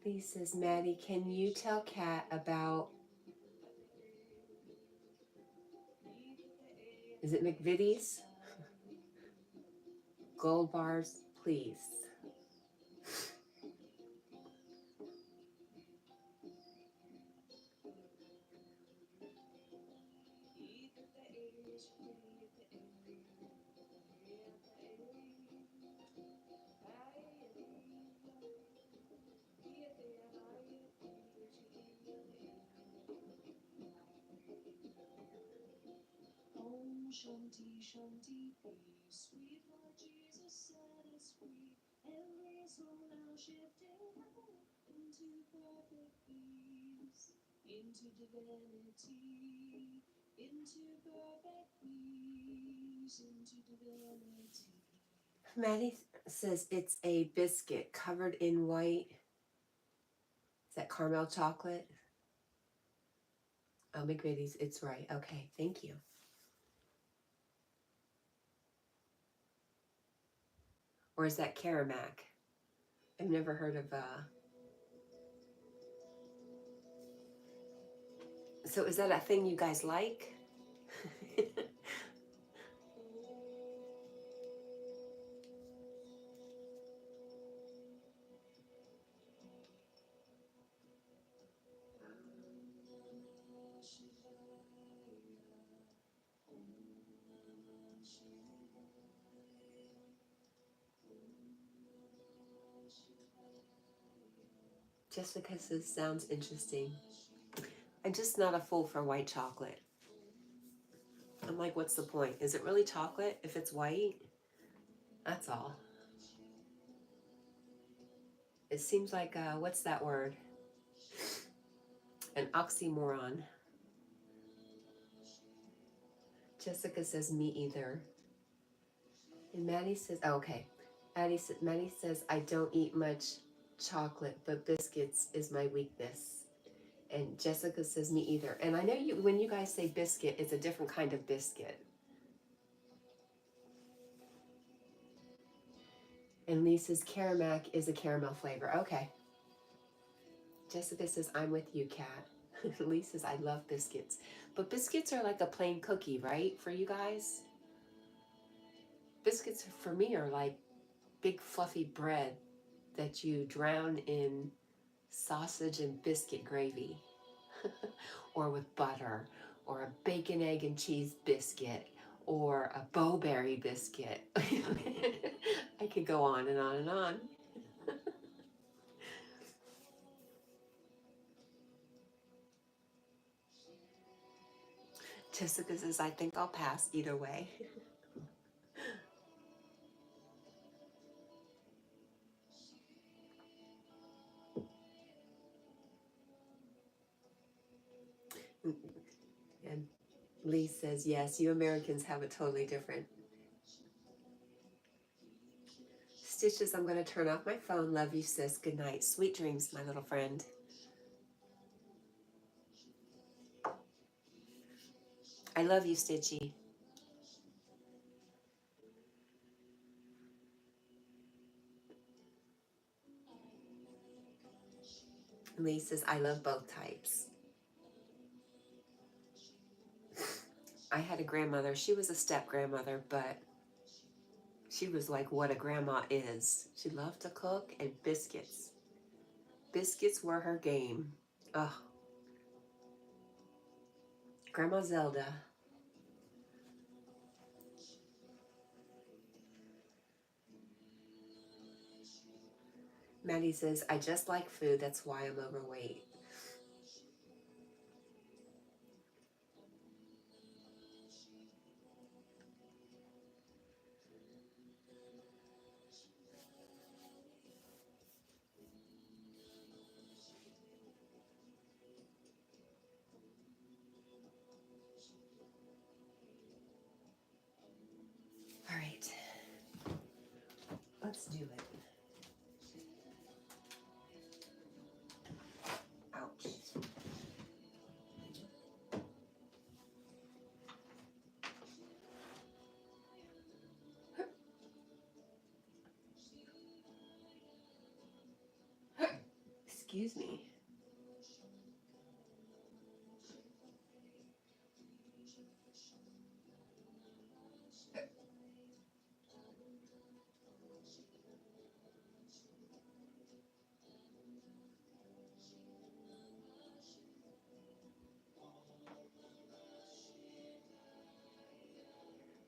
Lee says, Maddie, can you tell Cat about, is it McVitie's? Gold bars, please. Shanti, Shanti, peace. Sweet Lord Jesus set us free. Every soul now shifting into perfect peace, into divinity, into perfect peace, into divinity. Maddie says it's a biscuit covered in white. Is that caramel chocolate? Oh, McVitie's, it's right. Okay, thank you. Or is that Caramac? I've never heard of, so is that a thing you guys like? Jessica says, sounds interesting. I'm just not a fool for white chocolate. I'm like, what's the point? Is it really chocolate if it's white? That's all. It seems like, what's that word? An oxymoron. Jessica says, me either. And Maddie says, oh, okay. Maddie says, I don't eat much chocolate, but biscuits is my weakness. And Jessica says, me either. And I know you, when you guys say biscuit, it's a different kind of biscuit. And Lee says, Caramac is a caramel flavor. Okay. Jessica says, I'm with you, Kat. Lee says, I love biscuits. But biscuits are like a plain cookie, right? For you guys? Biscuits for me are like big fluffy bread that you drown in sausage and biscuit gravy. Or with butter, or a bacon, egg, and cheese biscuit, or a bowberry biscuit. I could go on and on and on. Jessica says, I think I'll pass either way. And Lee says, yes, you Americans have a totally different. Stitches, I'm going to turn off my phone. Love you, sis. Good night. Sweet dreams, my little friend. I love you, Stitchy. Lee says, I love both types. I had a grandmother. She was a step grandmother, but she was like what a grandma is. She loved to cook, and biscuits. Biscuits were her game. Oh, Grandma Zelda. Maddie says, I just like food. That's why I'm overweight. All right. Let's do it. Ouch. Excuse me.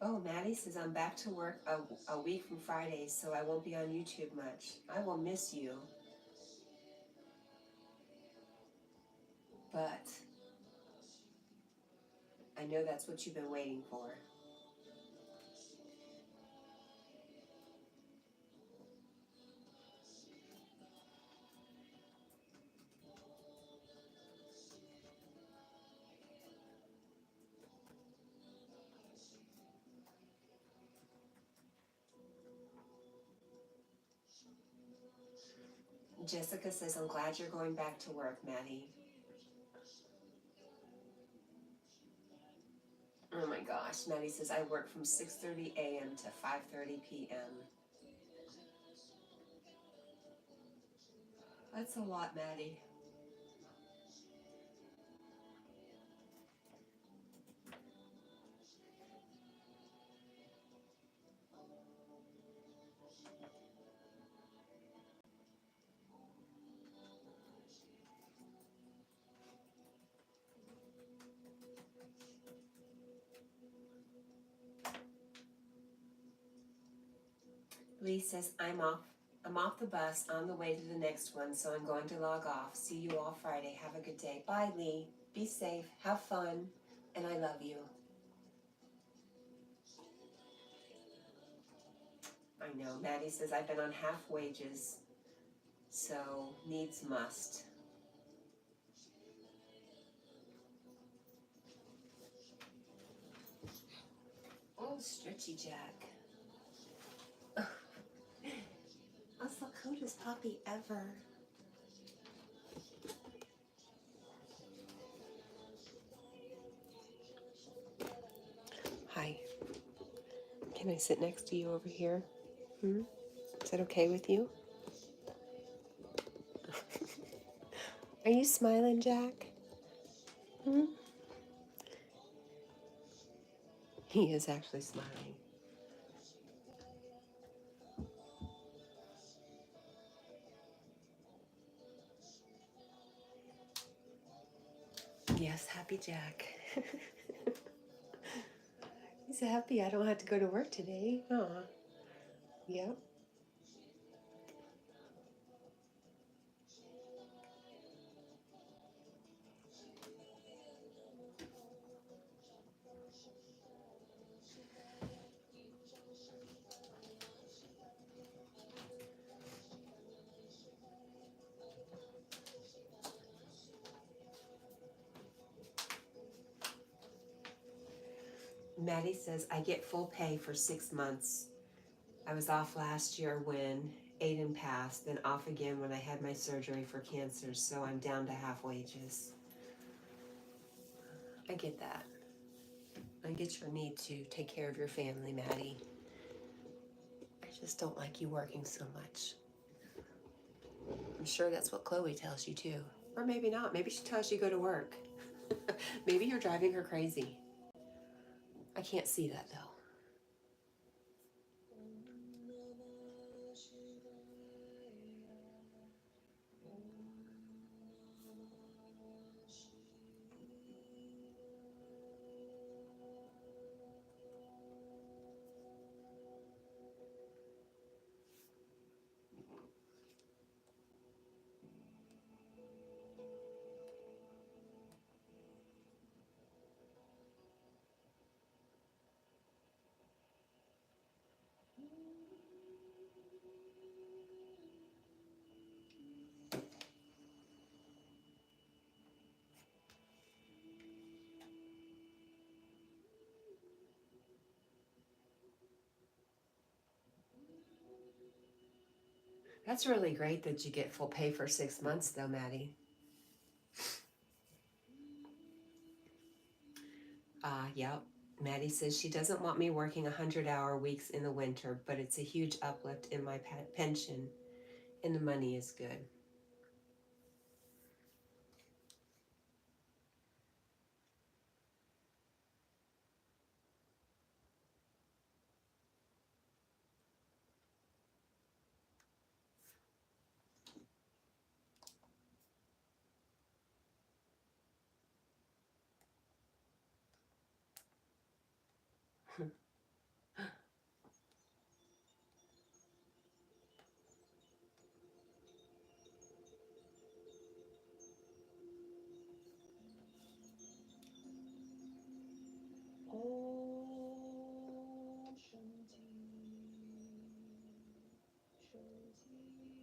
Oh, Maddie says, I'm back to work a week from Friday, so I won't be on YouTube much. I will miss you. But I know that's what you've been waiting for. Jessica says, I'm glad you're going back to work, Maddie. Oh my gosh, Maddie says, I work from 6:30 a.m. to 5:30 p.m. That's a lot, Maddie. Lee says, I'm off the bus on the way to the next one, so I'm going to log off. See you all Friday. Have a good day. Bye, Lee. Be safe. Have fun. And I love you. I know. Maddie says, I've been on half wages, so needs must. stretchy, Jack. That's the coolest puppy ever. Hi. Can I sit next to you over here? Is that okay with you? Are you smiling, Jack? He is actually smiling. Yes, happy Jack. He's happy I don't have to go to work today. Aw. Yep. Maddie says, I get full pay for 6 months. I was off last year when Aiden passed, then off again when I had my surgery for cancer, so I'm down to half wages. I get that. I get your need to take care of your family, Maddie. I just don't like you working so much. I'm sure that's what Chloe tells you too. Or maybe not. Maybe she tells you to go to work. Maybe you're driving her crazy. I can't see that though. That's really great that you get full pay for 6 months though, Maddie. Yep. Maddie says she doesn't want me working 100-hour weeks in the winter, but it's a huge uplift in my pension, and the money is good. Om Shanti, Shanti, Judah Mama set us free. Every soul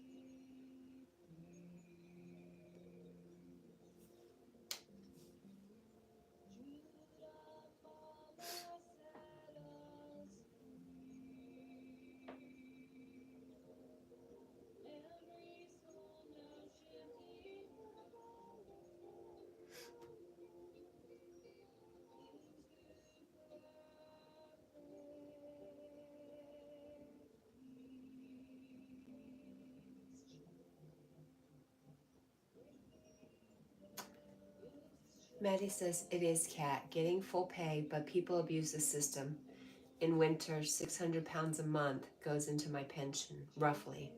now shifting Maddie says it is Cat, getting full pay, but people abuse the system. In winter, 600 pounds a month goes into my pension, roughly.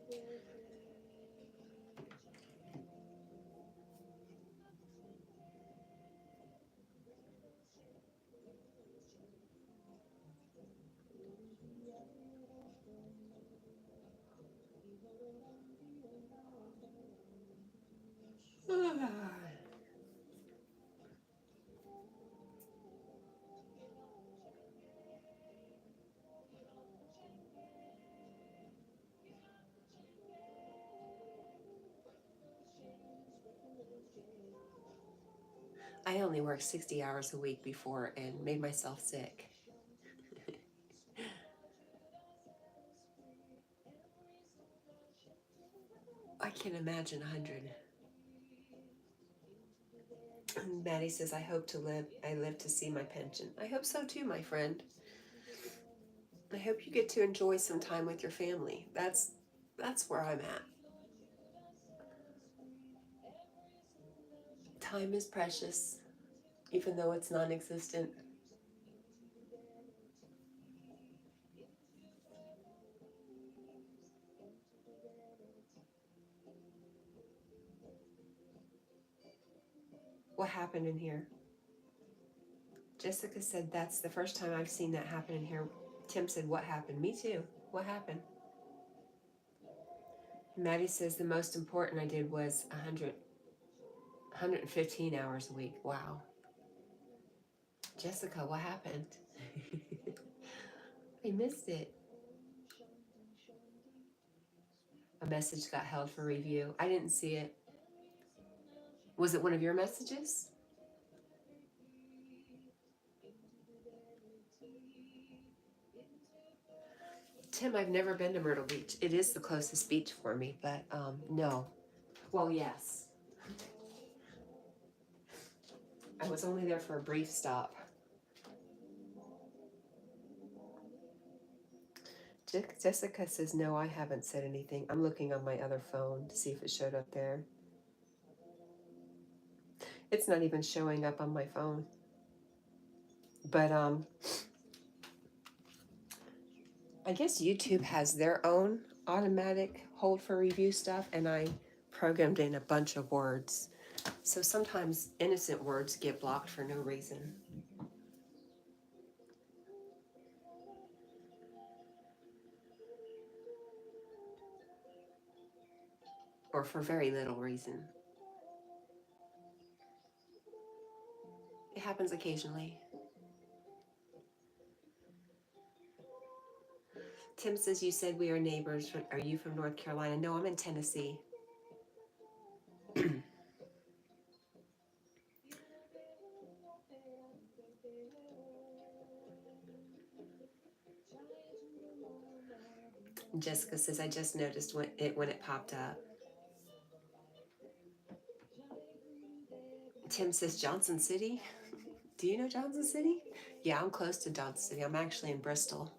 I only worked 60 hours a week before and made myself sick. can't imagine 100. And Maddie says, I live to see my pension. I hope so too, my friend. I hope you get to enjoy some time with your family. That's where I'm at. Time is precious, even though it's non-existent. What happened in here? Jessica said, that's the first time I've seen that happen in here. Tim said, what happened? Me too. What happened? Maddie says, the most important I did was 115 hours a week. Wow. Jessica, what happened? I missed it. A message got held for review. I didn't see it. Was it one of your messages? Tim, I've never been to Myrtle Beach. It is the closest beach for me, but no. Well, yes. I was only there for a brief stop. Jessica says, no, I haven't said anything. I'm looking on my other phone to see if it showed up there. It's not even showing up on my phone. But I guess YouTube has their own automatic hold for review stuff, and I programmed in a bunch of words. So sometimes innocent words get blocked for no reason. Or for very little reason. It happens occasionally. Tim says, you said we are neighbors. Are you from North Carolina? No, I'm in Tennessee. Jessica says, I just noticed when it popped up. Tim says, Johnson City? Do you know Johnson City? Yeah, I'm close to Johnson City. I'm actually in Bristol.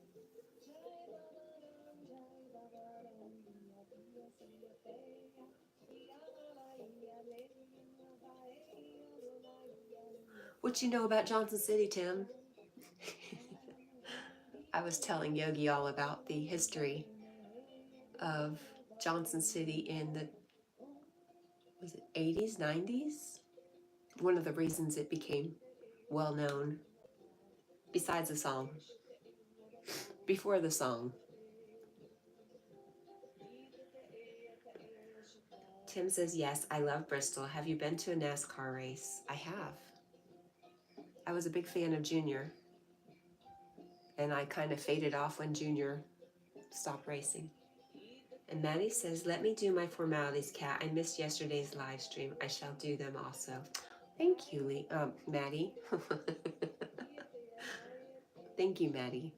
What you know about Johnson City, Tim? I was telling Yogi all about the history of Johnson City in the, was it 80s, 90s? One of the reasons it became well known, besides the song, before the song. Tim says, yes, I love Bristol. Have you been to a NASCAR race? I have. I was a big fan of Junior, and I kind of faded off when Junior stopped racing. And Maddie says, let me do my formalities, Kat. I missed yesterday's live stream. I shall do them also. Thank you, Maddie. Thank you, Maddie.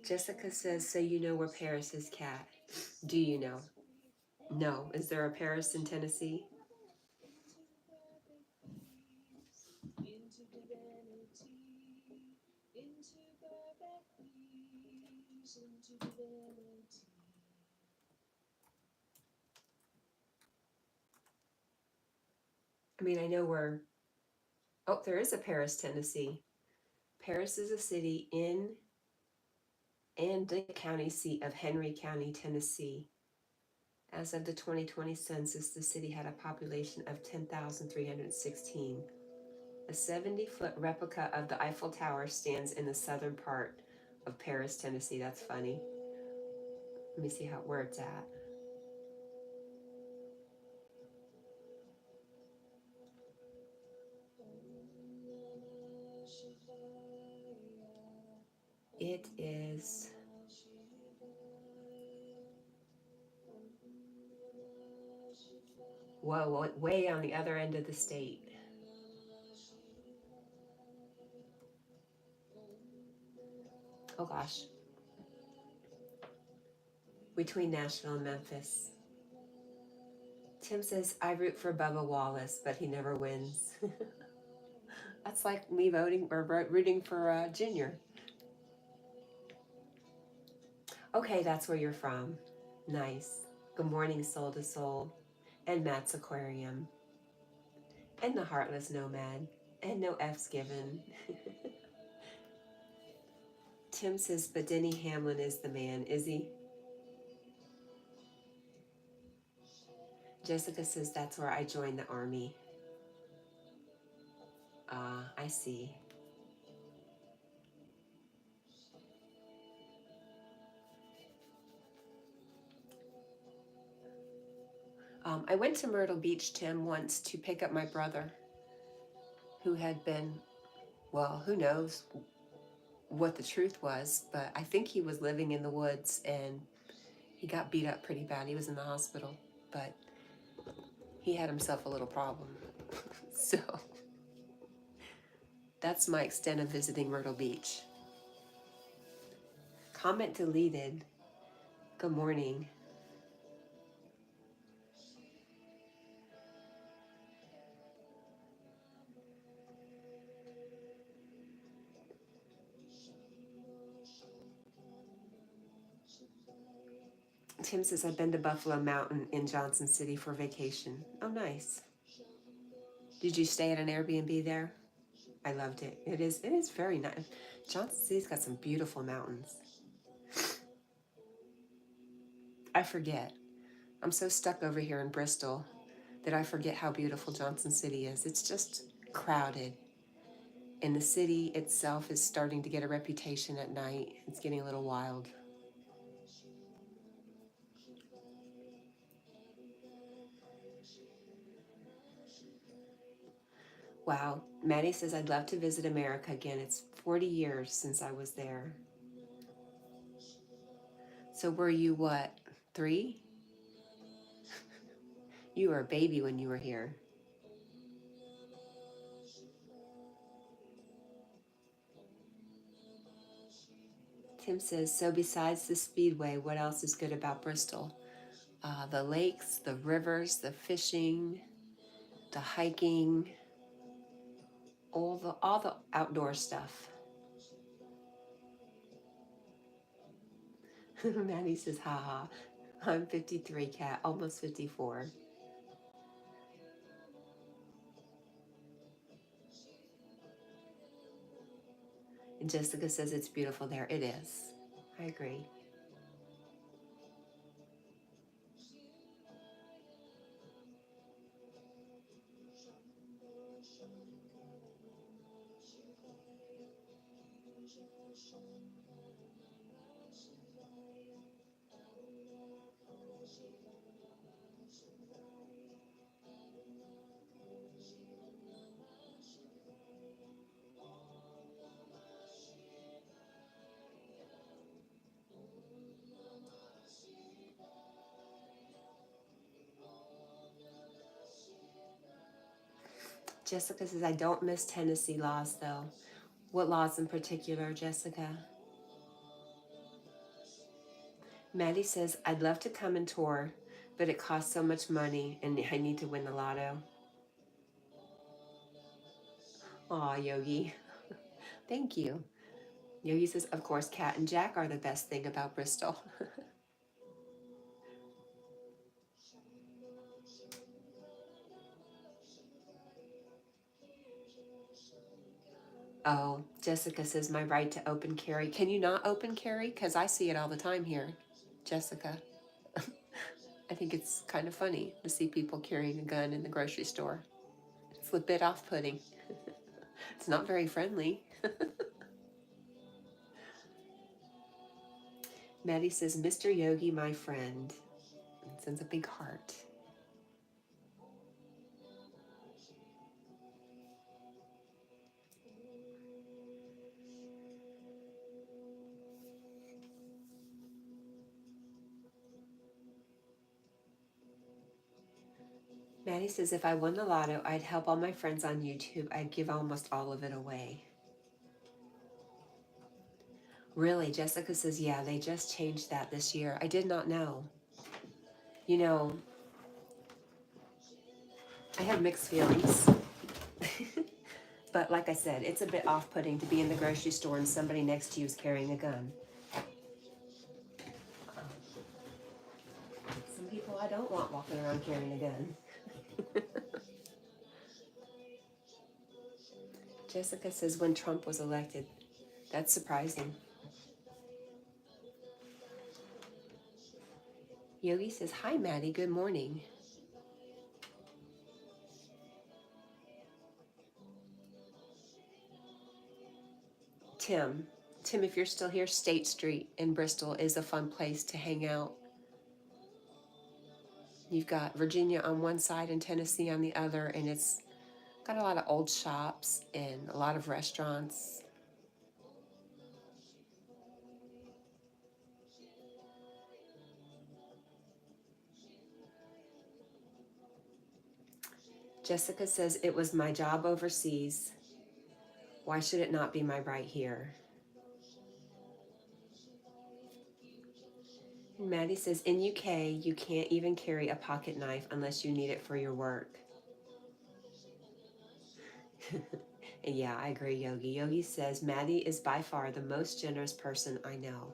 Jessica says, so you know where Paris is, Kat. Do you know? No. Is there a Paris in Tennessee? I mean, I know where, oh, there is a Paris, Tennessee. Paris is a city in and the county seat of Henry County, Tennessee. As of the 2020 census, the city had a population of 10,316. A 70-foot replica of the Eiffel Tower stands in the southern part of Paris, Tennessee. That's funny. Let me see where it's at. It is, whoa, way on the other end of the state. Oh gosh. between Nashville and Memphis. Tim says, I root for Bubba Wallace, but he never wins. That's like me voting or rooting for Junior. Okay, that's where you're from. Nice. Good morning, Soul to Soul, and Matt's Aquarium, and the Heartless Nomad, and no F's given. Tim says, but Denny Hamlin is the man, is he? Jessica says, that's where I joined the army. I see. I went to Myrtle Beach, Tim, once to pick up my brother, who had been, well, who knows what the truth was, but I think he was living in the woods and he got beat up pretty bad. He was in the hospital, but he had himself a little problem. So that's my extent of visiting Myrtle Beach. Comment deleted. Good morning. Tim says, I've been to Buffalo Mountain in Johnson City for vacation. Oh, nice. Did you stay at an Airbnb there? I loved it. It is very nice. Johnson City's got some beautiful mountains. I forget. I'm so stuck over here in Bristol that I forget how beautiful Johnson City is. It's just crowded. And the city itself is starting to get a reputation at night. It's getting a little wild. Wow. Maddie says, I'd love to visit America again. It's 40 years since I was there. So were you what, 3? You were a baby when you were here. Tim says, so besides the Speedway, what else is good about Bristol? The lakes, the rivers, the fishing, the hiking, all the outdoor stuff. Maddie says, haha, I'm 53, Cat, almost 54. And Jessica says it's beautiful there. It is. I agree. Jessica says, I don't miss Tennessee laws, though. What laws in particular, Jessica? Maddie says, I'd love to come and tour, but it costs so much money, and I need to win the lotto. Aw, Yogi. Thank you. Yogi says, of course, Cat and Jack are the best thing about Bristol. Oh, Jessica says, my right to open carry. Can you not open carry? Because I see it all the time here, Jessica. I think it's kind of funny to see people carrying a gun in the grocery store. It's a bit off-putting. It's not very friendly. Maddie says, Mr. Yogi, my friend. And sends a big heart. Maddie says, if I won the lotto, I'd help all my friends on YouTube. I'd give almost all of it away. Really, Jessica says, yeah, they just changed that this year. I did not know. You know, I have mixed feelings. But like I said, it's a bit off-putting to be in the grocery store and somebody next to you is carrying a gun. Some people I don't want walking around carrying a gun. Jessica says, when Trump was elected. That's surprising. Yogi says, hi, Maddie. Good morning. Tim, if you're still here, State Street in Bristol is a fun place to hang out. You've got Virginia on one side and Tennessee on the other, and it's got a lot of old shops and a lot of restaurants. Jessica says, it was my job overseas. Why should it not be my right here? And Maddie says, in UK, you can't even carry a pocket knife unless you need it for your work. And yeah, I agree, Yogi. Yogi says, Maddie is by far the most generous person I know.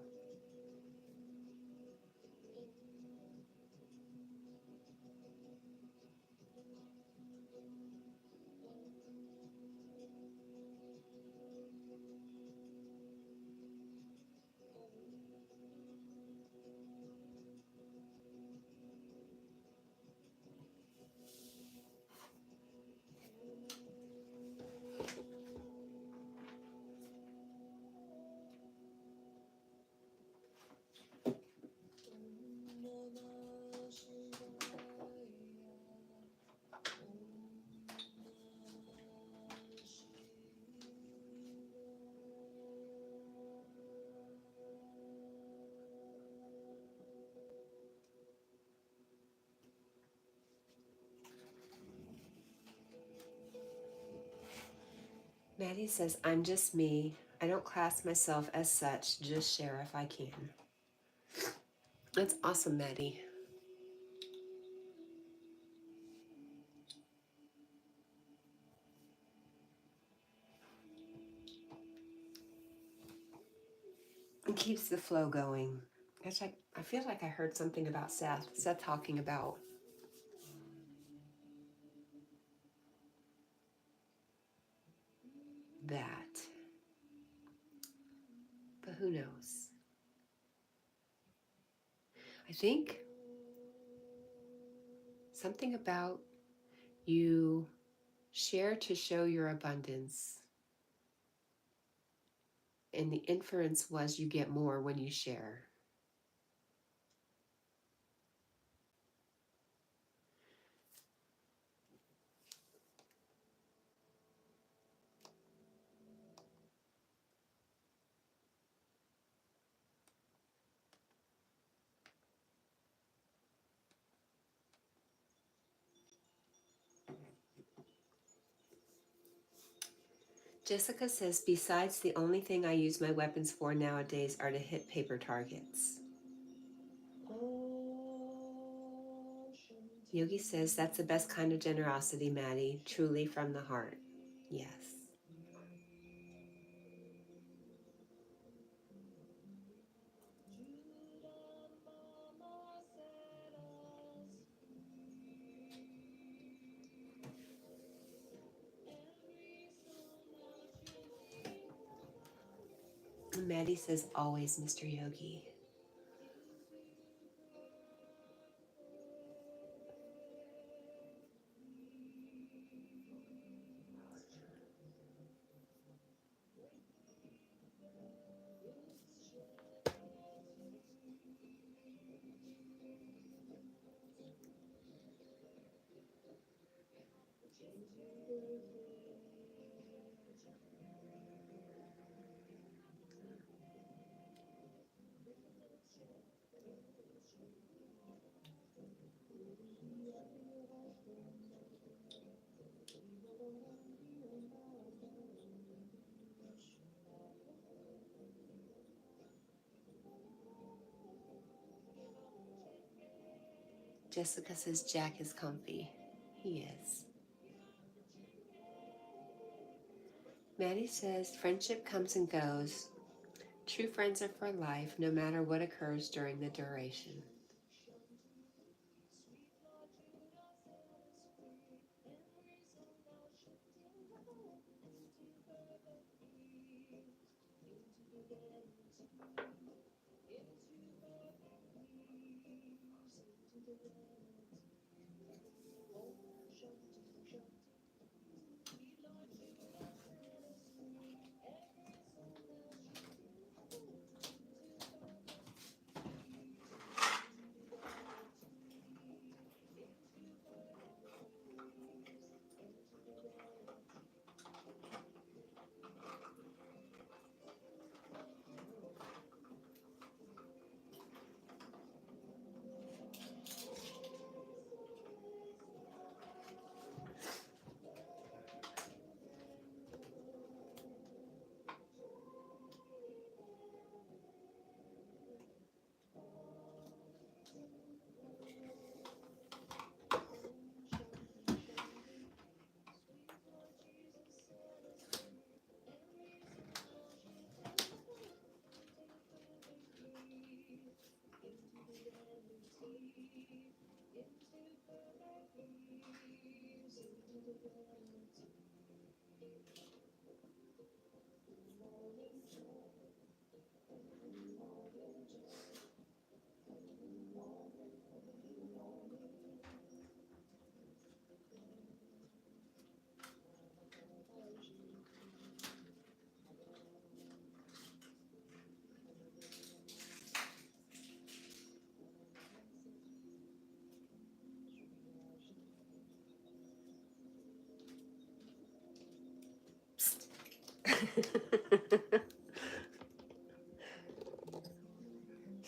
Maddie says, I'm just me. I don't class myself as such, just share if I can. That's awesome, Maddie. It keeps the flow going. It's like, I feel like I heard something about Seth talking about that. But who knows? I think something about you share to show your abundance. And the inference was you get more when you share. Jessica says, besides, the only thing I use my weapons for nowadays are to hit paper targets. Yogi says, that's the best kind of generosity, Maddie, truly from the heart. Yes. And Maddie says, always, Mr. Yogi. Jessica says Jack is comfy. He is. Maddie says friendship comes and goes. True friends are for life, no matter what occurs during the duration.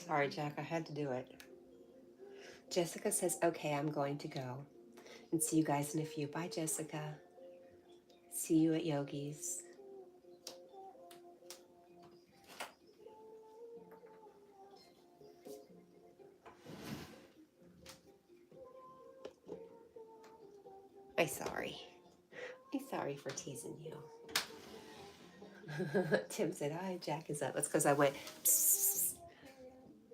Sorry, Jack, I had to do it. Jessica says, okay, I'm going to go. And see you guys in a few. Bye, Jessica. See you at Yogi's. I'm sorry. I'm sorry for teasing you. Tim said, hi, Jack is up. That's because I went, psst.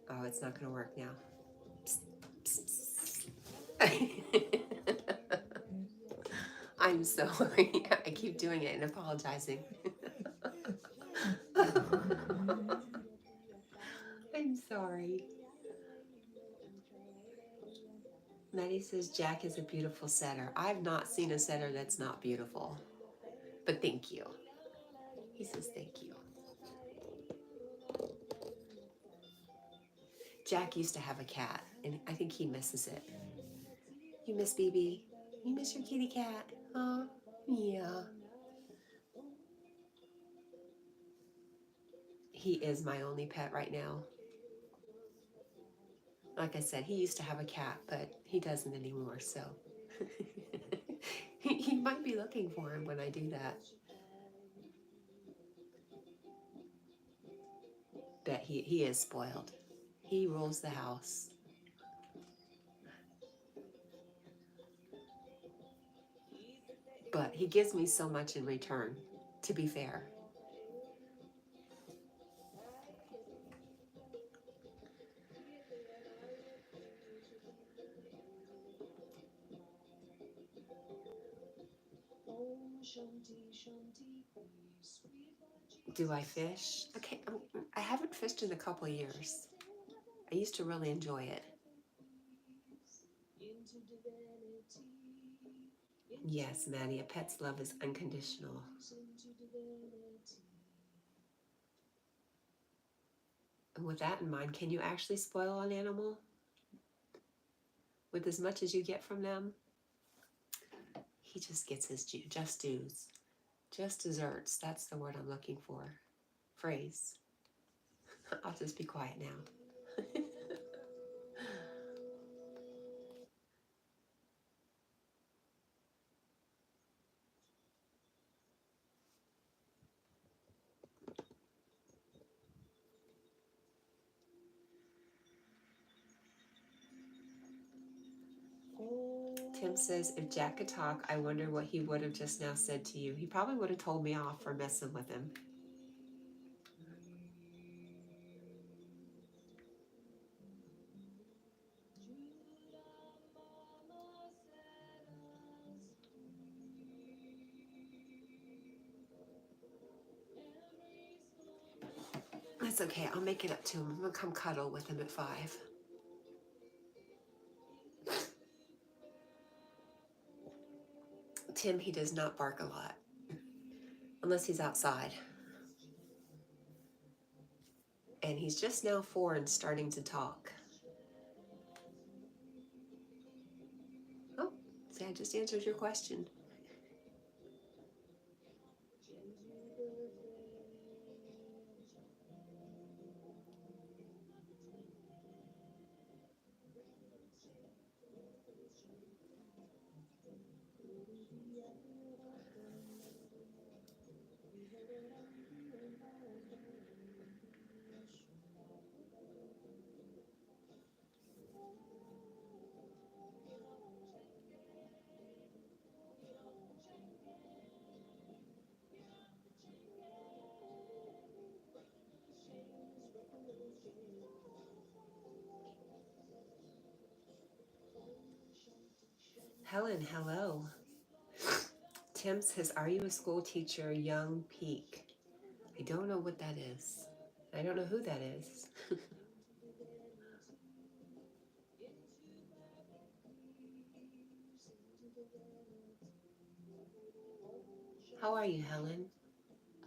Oh, it's not going to work now. Psst, psst. I'm sorry. I keep doing it and apologizing. I'm sorry. Maddie says Jack is a beautiful setter. I've not seen a setter that's not beautiful. But thank you. He says thank you. Jack used to have a cat, and I think he misses it. You miss BB? You miss your kitty cat? Huh? Yeah. He is my only pet right now. Like I said, he used to have a cat, but he doesn't anymore, so. he might be looking for him when I do that. But he is spoiled. He rules the house. But he gives me so much in return, to be fair. Do I fish? Okay, I haven't fished in a couple of years. I used to really enjoy it. Yes, Maddie, a pet's love is unconditional. And with that in mind, can you actually spoil an animal? With as much as you get from them? He just gets his just dues. Just desserts. That's the word I'm looking for. Phrase. I'll just be quiet now. Tim says, if Jack could talk, I wonder what he would have just now said to you. He probably would have told me off for messing with him. That's okay. I'll make it up to him. I'm going to come cuddle with him at 5. Tim, he does not bark a lot. Unless he's outside. And he's just now 4 and starting to talk. Oh, see, I just answered your question. Helen, hello. Tim says, are you a school teacher, young peak? I don't know what that is. I don't know who that is. How are you, Helen?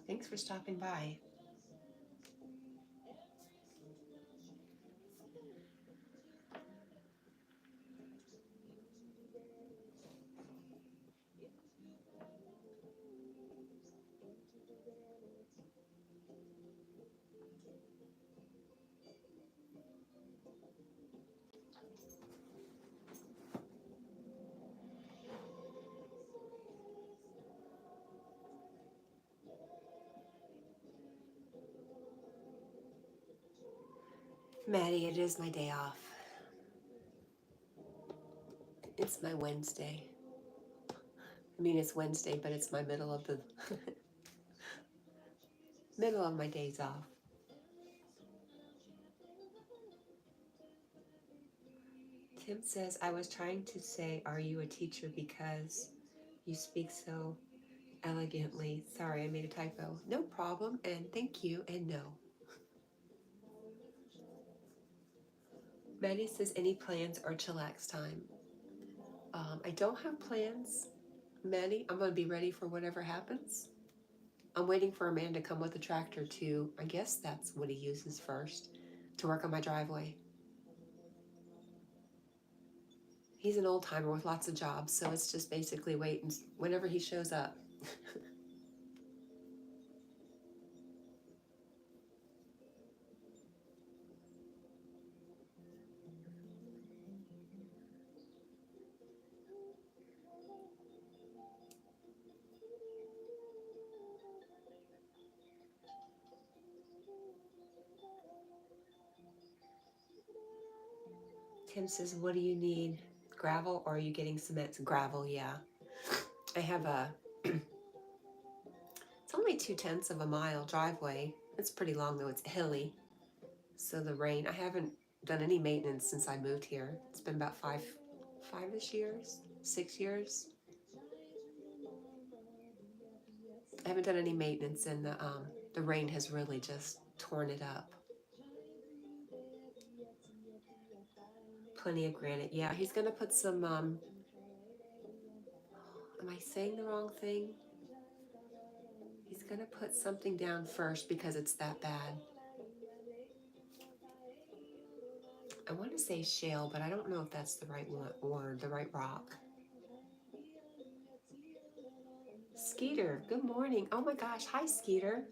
Thanks for stopping by. Maddie, it is my day off. It's my Wednesday. I mean, it's Wednesday, but it's my middle of the middle of my days off. Tim says, I was trying to say, are you a teacher because you speak so elegantly. Sorry, I made a typo. No problem, and thank you, and no. Maddie says, any plans or chillax time? I don't have plans, Maddie. I'm going to be ready for whatever happens. I'm waiting for a man to come with a tractor to, I guess that's what he uses first, to work on my driveway. He's an old timer with lots of jobs, so it's just basically waiting whenever he shows up. Tim says, what do you need? Gravel, or are you getting cement? Gravel, yeah. I have a, it's only 2/10 of a mile driveway. It's pretty long though, it's hilly. So the rain, I haven't done any maintenance since I moved here. It's been about five-ish years, 6 years. I haven't done any maintenance, and the rain has really just torn it up. Plenty of granite. Yeah, he's gonna put some, am I saying the wrong thing? He's gonna put something down first because it's that bad. I want to say shale, but I don't know if that's the right word, the right rock. Skeeter, good morning. Oh my gosh, hi Skeeter.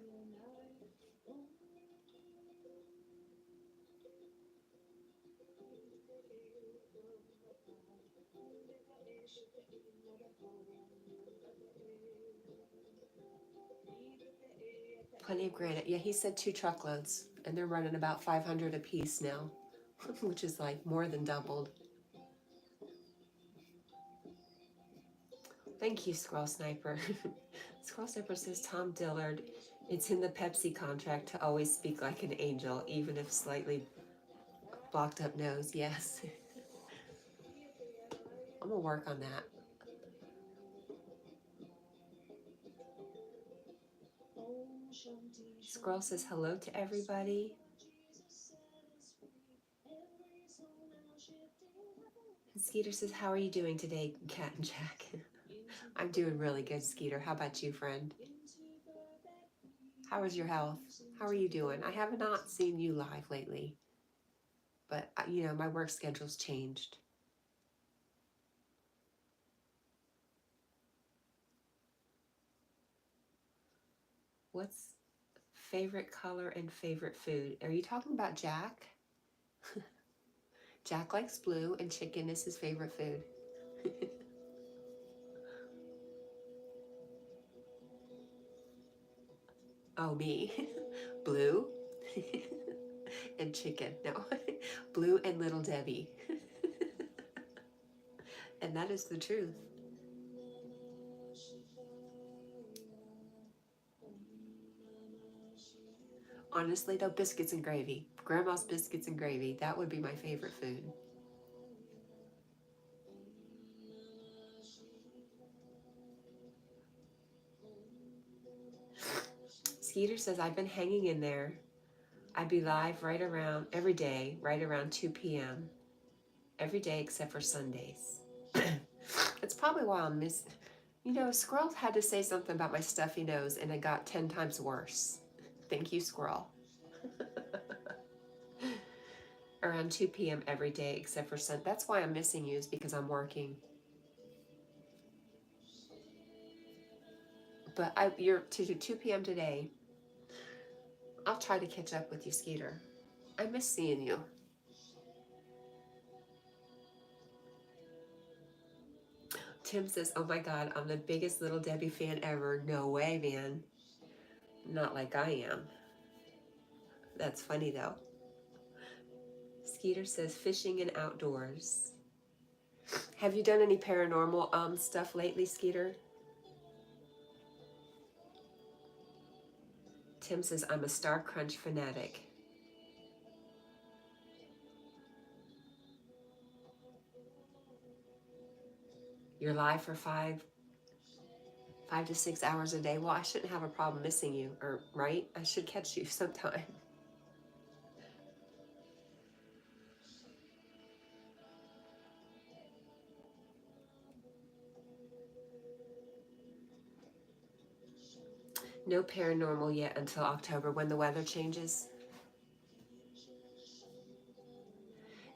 Plenty of granite. Yeah, he said 2 truckloads, and they're running about 500 a piece now, which is like more than doubled. Thank you, Scroll Sniper. Scroll Sniper says, Tom Dillard, it's in the Pepsi contract to always speak like an angel, even if slightly blocked up nose. Yes. I'm going to work on that. Scroll says hello to everybody. And Skeeter says, how are you doing today, Cat and Jack? I'm doing really good, Skeeter. How about you, friend? How is your health? How are you doing? I have not seen you live lately, but you know, my work schedule's changed. What's favorite color and favorite food? Are you talking about Jack? Jack likes blue and chicken is his favorite food. Oh, me. Blue and chicken. No, blue and Little Debbie. And that is the truth. Honestly, though, biscuits and gravy. Grandma's biscuits and gravy. That would be my favorite food. Skeeter says, I've been hanging in there. I'd be live right around every day, right around 2 p.m. Every day except for Sundays. That's probably why I'm You know, Squirrel had to say something about my stuffy nose and it got 10 times worse. Thank you, Squirrel. Around 2 p.m. every day except for Sunday. That's why I'm missing you, is because I'm working. But you're to 2 p.m. today. I'll try to catch up with you, Skeeter. I miss seeing you. Tim says, oh my God, I'm the biggest Little Debbie fan ever. No way, man. Not like I am. That's funny, though. Skeeter says, fishing and outdoors. Have you done any paranormal stuff lately, Skeeter? Tim says, I'm a Star Crunch fanatic. You're live for 5 to 6 hours a day. Well, I shouldn't have a problem missing you, or right? I should catch you sometime. No paranormal yet until October when the weather changes.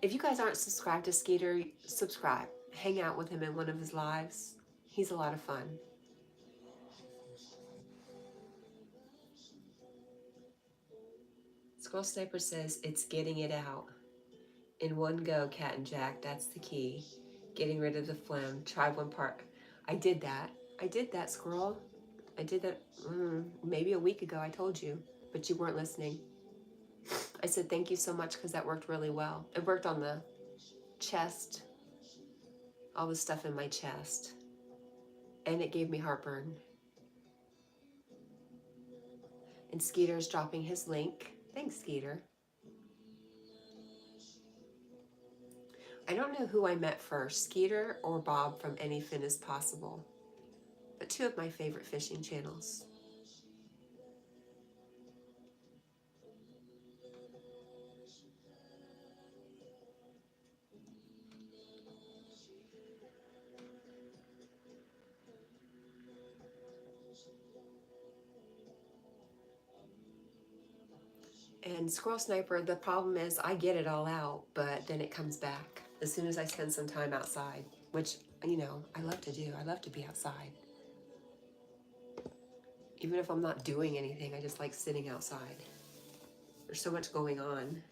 If you guys aren't subscribed to Skeeter, subscribe. Hang out with him in one of his lives. He's a lot of fun. Squirrel Sniper says, it's getting it out. In one go, Cat and Jack, that's the key. Getting rid of the phlegm. Try one part. I did that. I did that, Squirrel. I did that maybe a week ago, I told you, but you weren't listening. I said thank you so much because that worked really well. It worked on the chest, all the stuff in my chest, and it gave me heartburn. And Skeeter's dropping his link. Thanks, Skeeter. I don't know who I met first, Skeeter or Bob from Any Fin Is Possible, but two of my favorite fishing channels. And Squirrel Sniper, the problem is I get it all out, but then it comes back as soon as I spend some time outside, which, you know, I love to do. I love to be outside. Even if I'm not doing anything, I just like sitting outside. There's so much going on.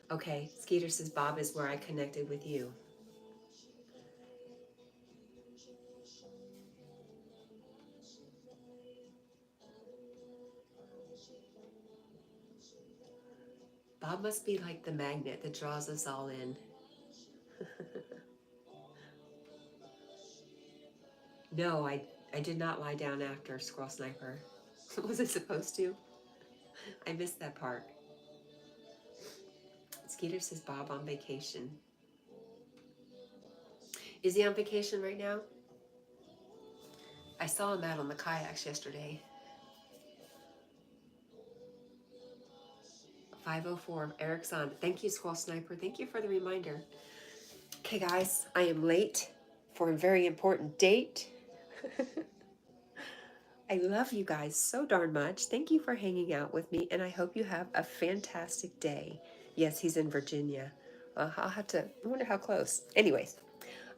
Okay, Skeeter says Bob is where I connected with you. Bob must be like the magnet that draws us all in. No, I did not lie down after Squirrel Sniper. Was I supposed to? I missed that part. Skeeter says Bob on vacation. Is he on vacation right now? I saw him out on the kayaks yesterday. 5:04. Eric's on. Thank you, Squall Sniper. Thank you for the reminder. Okay, guys, I am late for a very important date. I love you guys so darn much. Thank you for hanging out with me, and I hope you have a fantastic day. Yes, he's in Virginia. I'll have to, I wonder how close. Anyways,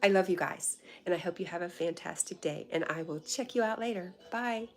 I love you guys, and I hope you have a fantastic day, and I will check you out later. Bye.